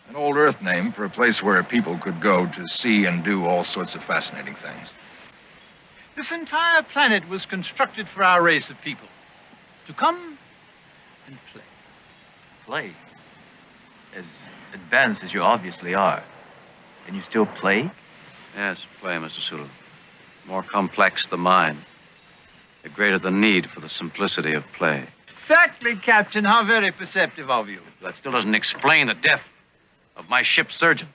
An old Earth name for a place where people could go to see and do all sorts of fascinating things. This entire planet was constructed for our race of people to come and play. Play? As advanced as you obviously are, can you still play? Yes, play, Mr. Sulu. The more complex the mind, the greater the need for the simplicity of play. Exactly, Captain. How very perceptive of you. That still doesn't explain the death of my ship's surgeon.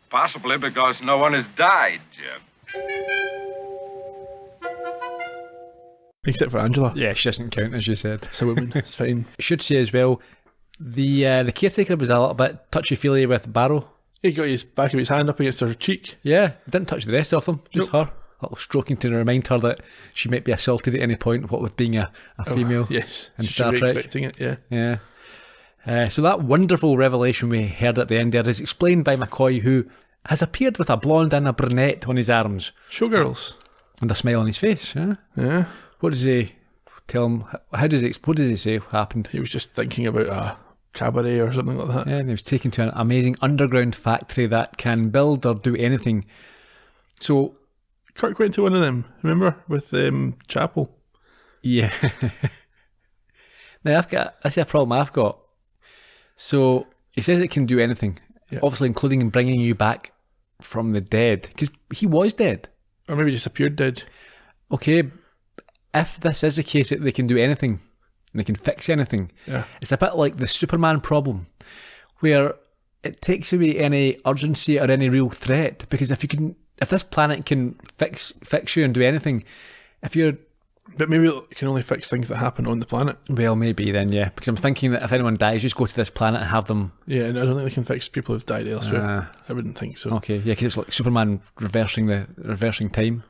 Possibly because no one has died, Jim. Except for Angela. Yeah, she doesn't count, as you said. It's a woman. It's fine. Should say as well, the caretaker was a little bit touchy-feely with Barrow. He got his back of his hand up against her cheek. Yeah, didn't touch the rest of them, just her. A little stroking to remind her that she might be assaulted at any point, what with being a female. Yes, in she Star should be Trek. expecting it, yeah. Yeah. So that wonderful revelation we heard at the end there is explained by McCoy, who has appeared with a blonde and a brunette on his arms. Showgirls. And a smile on his face, yeah? Yeah. What does he tell him? What does he say happened? He was just thinking about a cabaret or something like that. Yeah, and he was taken to an amazing underground factory that can build or do anything. So Kirk went to one of them, remember? With Chapel. Yeah. Now, that's a problem I've got. So, he says it can do anything, obviously including bringing you back from the dead, because he was dead. Or maybe just appeared dead. Okay, if this is the case that they can do anything, and they can fix anything, it's a bit like the Superman problem, where it takes away any urgency or any real threat, because if this planet can fix you and do anything, But maybe it can only fix things that happen on the planet. Well, maybe then, yeah. Because I'm thinking that if anyone dies, just go to this planet and have them... Yeah, and I don't think they can fix people who've died elsewhere. I wouldn't think so. Okay, yeah, because it's like Superman reversing time.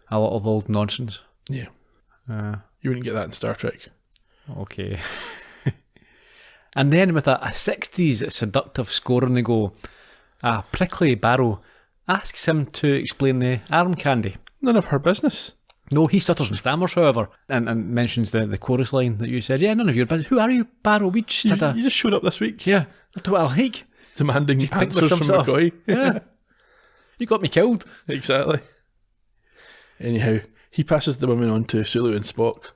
A lot of old nonsense. Yeah. You wouldn't get that in Star Trek. Okay. And then with a 60s seductive score on the go, a prickly Barrow asks him to explain the arm candy. None of her business. No, he stutters and stammers, however, and mentions the chorus line that you said. Yeah, none of your business. Who are you, Barrow? We just had You just showed up this week. Yeah, that's what I like. Demanding You think answers there's from some sort of- McCoy. Yeah. You got me killed. Exactly. Anyhow, he passes the women on to Sulu and Spock,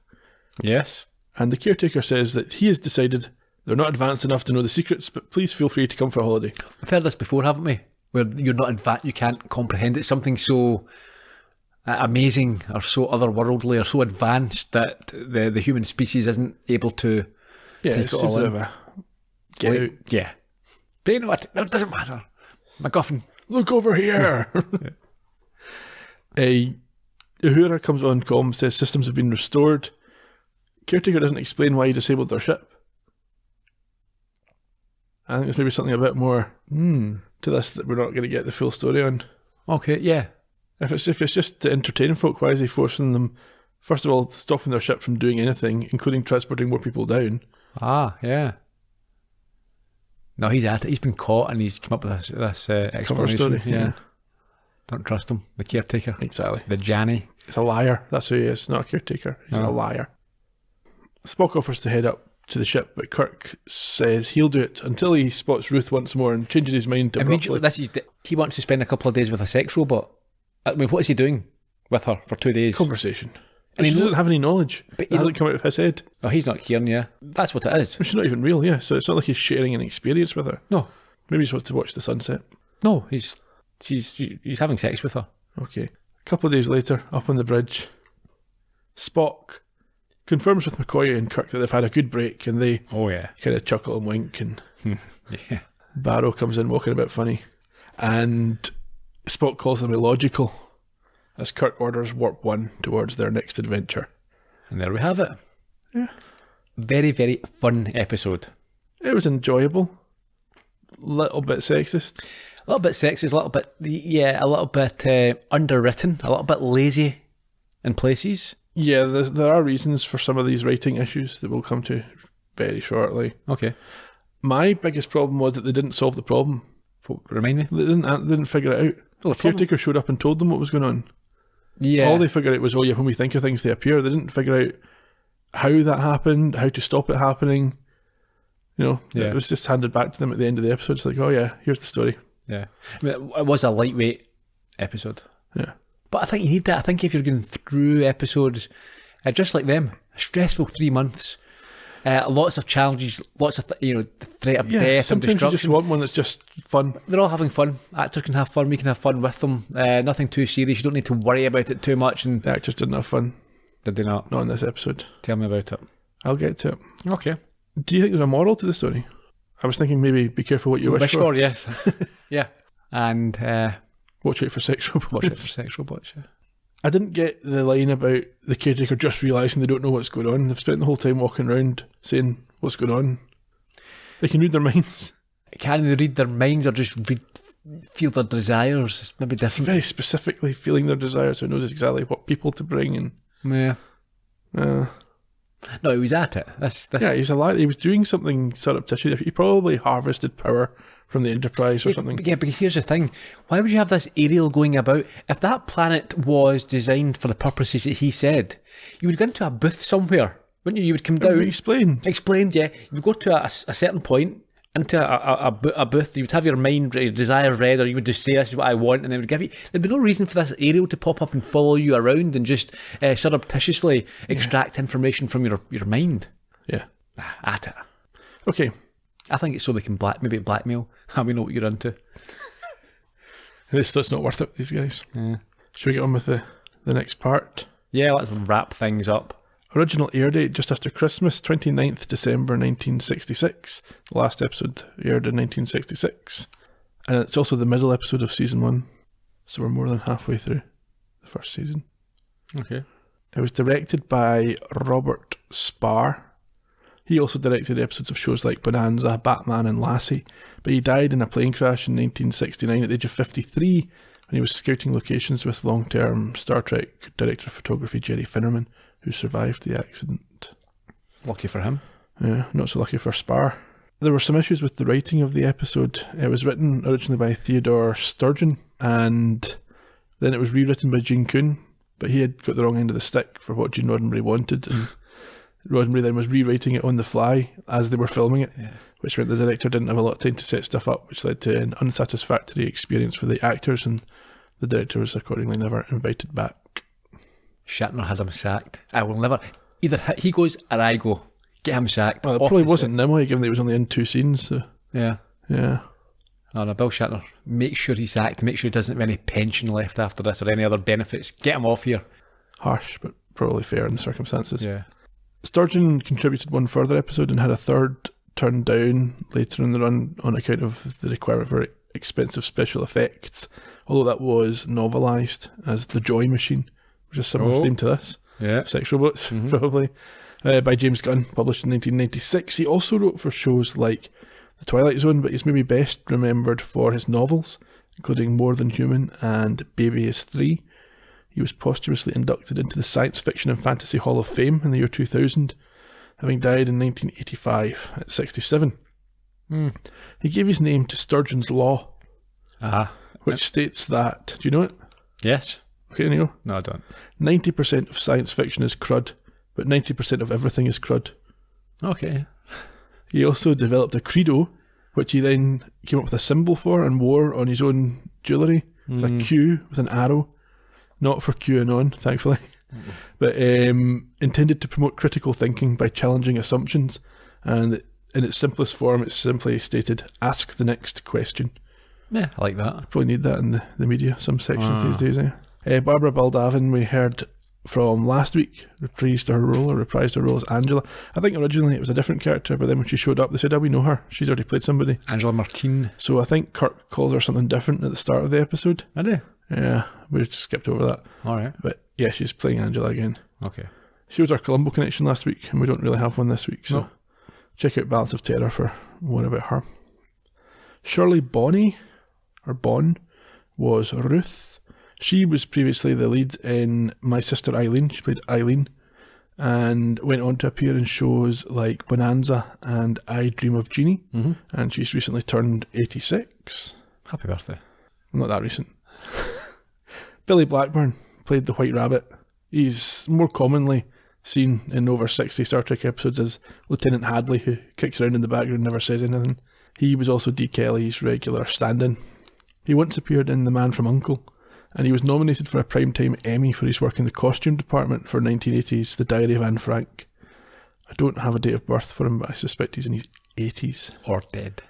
Yes. and the caretaker says that he has decided they're not advanced enough to know the secrets, but please feel free to come for a holiday. We've heard this before, haven't we? Where you're not advanced, you can't comprehend it. Something so amazing or so otherworldly or so advanced that the human species isn't able to Yeah, take it it seems all a bit in. of a get out. Yeah. But you know what? It doesn't matter. MacGuffin. Look over here. Uhura comes on comm, says systems have been restored. Caretaker doesn't explain why he disabled their ship. I think there's maybe something a bit more to this that we're not going to get the full story on. Okay, yeah. If it's just to entertain folk, why is he forcing them, first of all, stopping their ship from doing anything, including transporting more people down? Ah, yeah. No, he's at it. He's been caught and he's come up with this explanation. story, Yeah. yeah. Don't trust him. The caretaker. Exactly. The Janny. He's a liar. That's who he is, not a caretaker. He's a liar. Spock offers to head up to the ship, but Kirk says he'll do it until he spots Ruth once more and changes his mind to Immediately, abruptly. he wants to spend a couple of days with a sex robot. I mean, what is he doing with her for 2 days? Conversation. And She he doesn't have any knowledge. But It hasn't come out of his head. Oh, he's not caring, yeah. That's what it is. She's not even real, yeah. So it's not like he's sharing an experience with her. No. Maybe he's supposed to watch the sunset. No, he's having sex with her. Okay. A couple of days later, up on the bridge, Spock confirms with McCoy and Kirk that they've had a good break, and they Oh, yeah. kind of chuckle and wink, and Yeah. Barrow comes in walking a bit funny, and Spock calls them illogical as Kirk orders Warp 1 towards their next adventure. And there we have it. Yeah. Very, very fun episode. It was enjoyable. Little bit sexist. A little bit sexist, a little bit underwritten, a little bit lazy in places. Yeah, there are reasons for some of these writing issues that we'll come to very shortly. Okay. My biggest problem was that they didn't solve the problem. Remind me. They didn't figure it out. Oh, The caretaker showed up and told them what was going on. Yeah. All they figured out was, oh yeah, when we think of things, they appear. They didn't figure out how that happened, how to stop it happening. You know, Yeah. It was just handed back to them at the end of the episode. It's like, oh yeah, here's the story. Yeah. I mean, it was a lightweight episode. Yeah. But I think you need that. I think if you're going through episodes, just like them, a stressful 3 months, lots of challenges, lots of the threat of death and sometimes you just destruction. want one that's just fun. They're all having fun. Actors can have fun. We can have fun with them. Nothing too serious. You don't need to worry about it too much. And The actors didn't have fun. did they not? Not in this episode. Tell me about it. I'll get to it. Okay. Do you think there's a moral to the story? I was thinking maybe be careful what you wish for. Yes. Yeah. And Watch out for sex robots. watch out for sex robots. Yeah. I didn't get the line about the caretaker just realising they don't know what's going on. They've spent the whole time walking around saying what's going on. They can read their minds. Can they read their minds or just feel their desires? It's maybe different. Very specifically feeling their desires, so he knows exactly what people to bring. And Yeah. No, he was at it. yeah, he's a liar. He was doing something surreptitious. He probably harvested power from the Enterprise or something. Yeah, because here's the thing. Why would you have this Ariel going about? If that planet was designed for the purposes that he said, you would go into a booth somewhere, wouldn't you? You would come down. Explain. Explained, yeah. You would go to a certain point, into a booth, you would have your mind, your desire read, or you would just say, this is what I want, and it would give you... There'd be no reason for this Ariel to pop up and follow you around and just surreptitiously extract information from your mind. Yeah. At it. Okay. I think it's so they can maybe blackmail. We know what you're into. That's not worth it, these guys. Yeah. Should we get on with the next part? Yeah, let's wrap things up. Original air date just after Christmas, 29th December 1966. The last episode aired in 1966. And it's also the middle episode of season 1. So we're more than halfway through the first season. Okay. It was directed by Robert Spar. He also directed episodes of shows like Bonanza, Batman and Lassie. But he died in a plane crash in 1969 at the age of 53 when he was scouting locations with long-term Star Trek director of photography Jerry Finnerman, who survived the accident. Lucky for him. Yeah, not so lucky for Spar. There were some issues with the writing of the episode. It was written originally by Theodore Sturgeon, and then it was rewritten by Gene Kuhn. but he had got the wrong end of the stick for what Gene Roddenberry wanted, and Roddenberry then was rewriting it on the fly as they were filming it, which meant the director didn't have a lot of time to set stuff up, which led to an unsatisfactory experience for the actors, and the director was accordingly never invited back. Shatner had him sacked. I will never... Either he goes or I go. Get him sacked. Well, it probably wasn't Nimoy, given that he was only in 2 scenes. So. Yeah. Yeah. Oh no, Bill Shatner. Make sure he's sacked. Make sure he doesn't have any pension left after this or any other benefits. Get him off here. Harsh, but probably fair in the circumstances. Yeah. Sturgeon contributed one further episode and had a third turned down later in the run on account of the requirement for expensive special effects, although that was novelised as The Joy Machine, which is a similar theme to this. Yeah. Sex robots, probably. By James Gunn, published in 1996. He also wrote for shows like The Twilight Zone, but he's maybe best remembered for his novels, including More Than Human and Baby is 3. He was posthumously inducted into the Science Fiction and Fantasy Hall of Fame in the year 2000, having died in 1985 at 67. He gave his name to Sturgeon's Law, which states that... Do you know it? Yes. Okay, Neil. No, I don't. 90% of science fiction is crud, but 90% of everything is crud. Okay. He also developed a credo, which he then came up with a symbol for and wore on his own jewellery. It's a Q with an arrow, not for QAnon, thankfully, but intended to promote critical thinking by challenging assumptions. And in its simplest form, it's simply stated, ask the next question. Yeah, I like that. Probably need that in the media, some sections these days. Barbara Baldavin, we heard from last week, reprised her role as Angela. I think originally it was a different character, but then when she showed up, they said, we know her. She's already played somebody. Angela Martin. So I think Kirk calls her something different at the start of the episode. I do. Yeah, we just skipped over that. All right. But yeah, she's playing Angela again. Okay. She was our Columbo connection last week, and we don't really have one this week, so check out Balance of Terror for more about her. Shirley Bonny, or Bon, was Ruth. She was previously the lead in My Sister Eileen. She played Eileen and went on to appear in shows like Bonanza and I Dream of Jeannie. And she's recently turned 86. Happy birthday. Not that recent. Billy Blackburn played the White Rabbit. He's more commonly seen in over 60 Star Trek episodes as Lieutenant Hadley, who kicks around in the background and never says anything. He was also D. Kelly's regular stand-in. He once appeared in The Man from U.N.C.L.E., and he was nominated for a Primetime Emmy for his work in the costume department for 1980's The Diary of Anne Frank. I don't have a date of birth for him, but I suspect he's in his 80s. Or dead.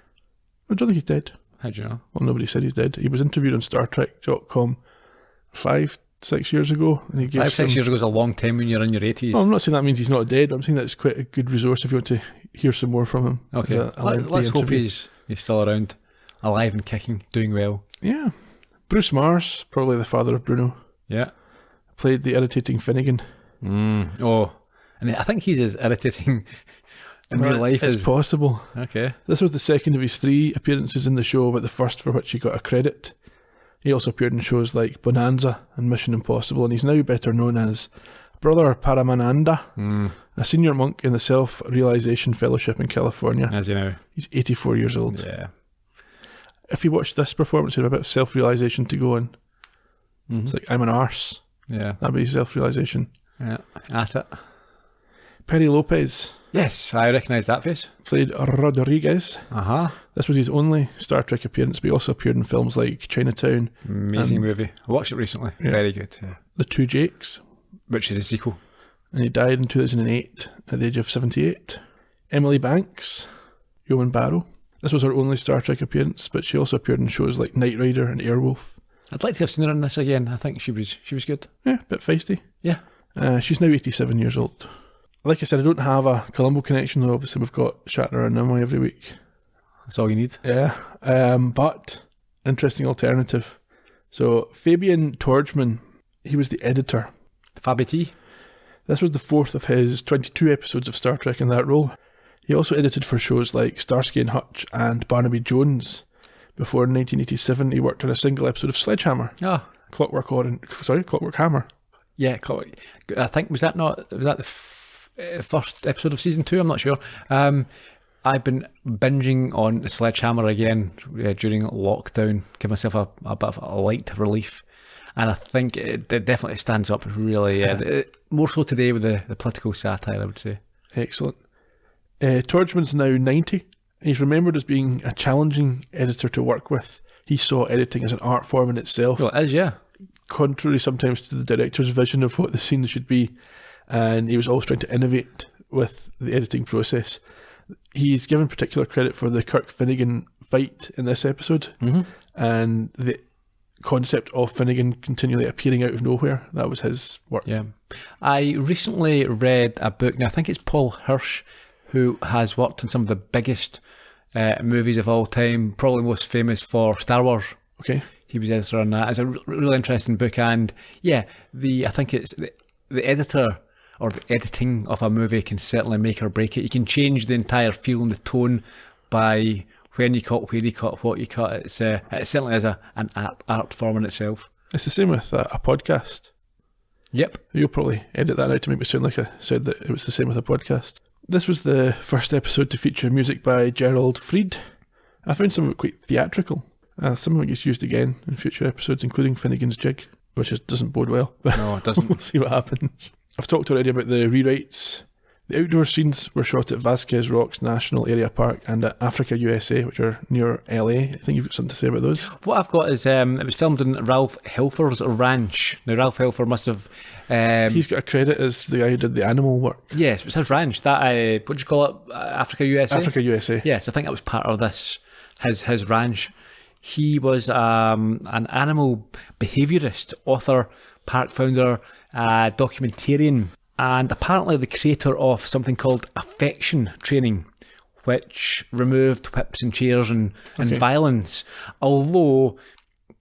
I don't think he's dead. How'd you know? Well, nobody said he's dead. He was interviewed on StarTrek.com 5-6 years ago. And he gave 5-6 years ago is a long time when you're in your 80s. Well, I'm not saying that means he's not dead. I'm saying that it's quite a good resource if you want to hear some more from him. Okay. Let's hope he's still around, alive and kicking, doing well. Yeah. Bruce Mars, probably the father of Bruno. Yeah. Played the irritating Finnegan. Oh. And I think he's as irritating in real life as... It's possible. Okay. This was the second of his 3 appearances in the show, but the first for which he got a credit. He also appeared in shows like Bonanza and Mission Impossible, and he's now better known as Brother Paramananda, a senior monk in the Self-Realization Fellowship in California. As you know. He's 84 years old. Yeah. If you watch this performance, you have a bit of self-realization to go on. It's like, I'm an arse. Yeah. That'd be self-realization. Yeah, at it. Perry Lopez. Yes, I recognise that face. Played Rodriguez. This was his only Star Trek appearance, but he also appeared in films like Chinatown. Amazing movie. I watched it recently. Yeah. Very good. Yeah. The Two Jakes. Which is a sequel. And he died in 2008 at the age of 78. Emily Banks. Yeoman Barrow. This was her only Star Trek appearance, but she also appeared in shows like Knight Rider and Airwolf. I'd like to have seen her in this again. I think she was good. Yeah, a bit feisty. Yeah. She's now 87 years old. Like I said, I don't have a Columbo connection, though. Obviously, we've got Shatner and Nimoy every week. That's all you need. Yeah. But, interesting alternative. So, Fabian Torgman, he was the editor. Fabi T. This was the 4th of his 22 episodes of Star Trek in that role. He also edited for shows like Starsky and Hutch and Barnaby Jones. Before in 1987, he worked on a single episode of Sledgehammer. Clockwork Hammer. Yeah, Clockwork. I think, was that the first episode of season 2? I'm not sure. I've been binging on Sledgehammer again during lockdown, give myself a bit of a light relief. And I think it definitely stands up really, more so today with the political satire, I would say. Excellent. Torchman's now 90. He's remembered as being a challenging editor to work with. He saw editing as an art form in itself. Well, it is, yeah. Contrary sometimes to the director's vision of what the scene should be. And he was always trying to innovate with the editing process. He's given particular credit for the Kirk Finnegan fight in this episode, and the concept of Finnegan continually appearing out of nowhere. That was his work. Yeah. I recently read a book, now I think it's Paul Hirsch, who has worked on some of the biggest movies of all time, probably most famous for Star Wars. Okay. He was editor on that. It's a really interesting book, and yeah, I think it's the editor or the editing of a movie can certainly make or break it. You can change the entire feel and the tone by when you cut, where you cut, what you cut. It certainly is an art form in itself. It's the same with a podcast. Yep. You'll probably edit that out to make me sound like I said that it was the same with a podcast. This was the first episode to feature music by Gerald Fried. I found some of it quite theatrical. Some of it gets used again in future episodes, including Finnegan's Jig, which doesn't bode well. No, it doesn't. We'll see what happens. I've talked already about the rewrites. The outdoor scenes were shot at Vasquez Rocks National Area Park and at Africa, USA, which are near LA. I think you've got something to say about those. What I've got is it was filmed in Ralph Helfer's ranch. Now, Ralph Helfer must have... he's got a credit as the guy who did the animal work. Yes, it was his ranch. That, what do you call it? Africa, USA? Africa, USA. Yes, I think that was part of this, his ranch. He was an animal behaviourist, author, park founder, documentarian, and apparently the creator of something called affection training, which removed whips and chairs and violence. Although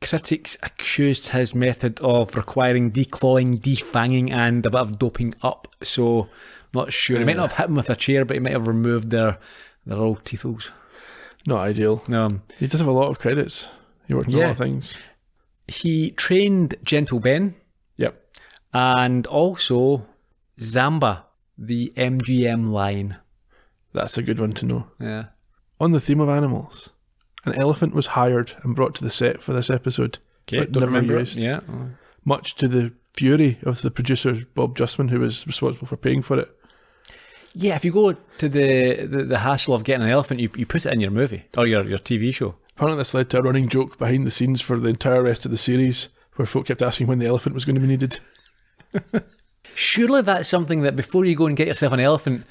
critics accused his method of requiring declawing, defanging, and a bit of doping up. So, not sure. He might not have hit them with a chair, but he might have removed their old teethles. Not ideal. No. He does have a lot of credits. He worked on a lot of things. He trained Gentle Ben. Yep. And also Zamba, the MGM line. That's a good one to know. Yeah. On the theme of animals, an elephant was hired and brought to the set for this episode. Okay, but don't never remember used. it. Yeah. Much to the fury of the producer, Bob Justman, who was responsible for paying for it. Yeah, if you go to the hassle of getting an elephant, you put it in your movie or your TV show. Apparently this led to a running joke behind the scenes for the entire rest of the series, where folk kept asking when the elephant was going to be needed. Surely that's something that before you go and get yourself an elephant,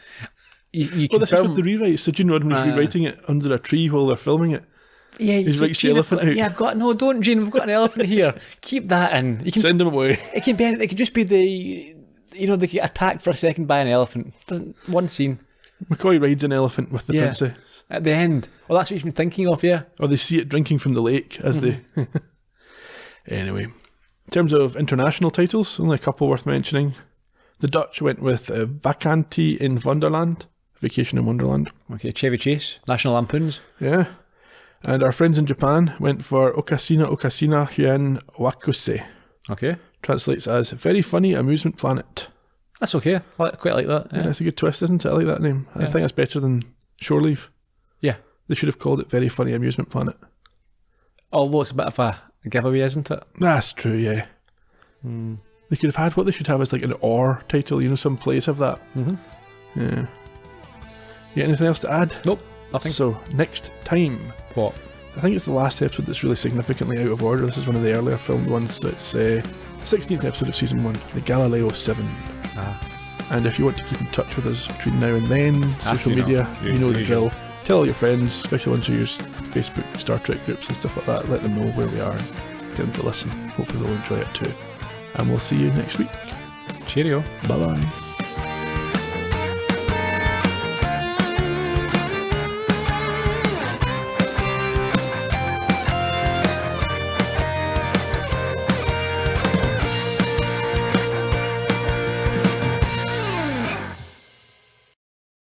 you well, this is with the rewrites. So Gene Rodden's rewriting it under a tree while they're filming it. Yeah, he writes the elephant out. Yeah, don't, Gene, we've got an elephant here. Keep that in. You can send him away. It can be anything. It could just be they get attacked for a second by an elephant. One scene. McCoy rides an elephant with the princess. At the end. Well, that's what you've been thinking of, yeah? Or they see it drinking from the lake as they... Anyway. In terms of international titles, only a couple worth mentioning. The Dutch went with Vakantie in Wonderland, Vacation in Wonderland. Okay, Chevy Chase, National Lampoons. Yeah. And our friends in Japan went for Okasina Hyen Wakuse. Okay. Translates as Very Funny Amusement Planet. That's okay. I quite like that. Yeah, it's a good twist, isn't it? I like that name. Yeah. I think that's better than Shore Leave. Yeah. They should have called it Very Funny Amusement Planet. Although it's a bit of a giveaway, isn't it? That's true, yeah. They could have had what they should have is like an or title. You know, some plays have that. Yeah. Yeah, anything else to add? Nope, nothing. So, next time. What? I think it's the last episode that's really significantly out of order. This is one of the earlier filmed ones. So it's 16th episode of Season 1, the Galileo 7. And if you want to keep in touch with us between now and then, social media, you know the drill. Tell all your friends, especially ones who use Facebook Star Trek groups and stuff like that. Let them know where we are and get them to listen. Hopefully they'll enjoy it too. And we'll see you next week. Cheerio. Bye-bye.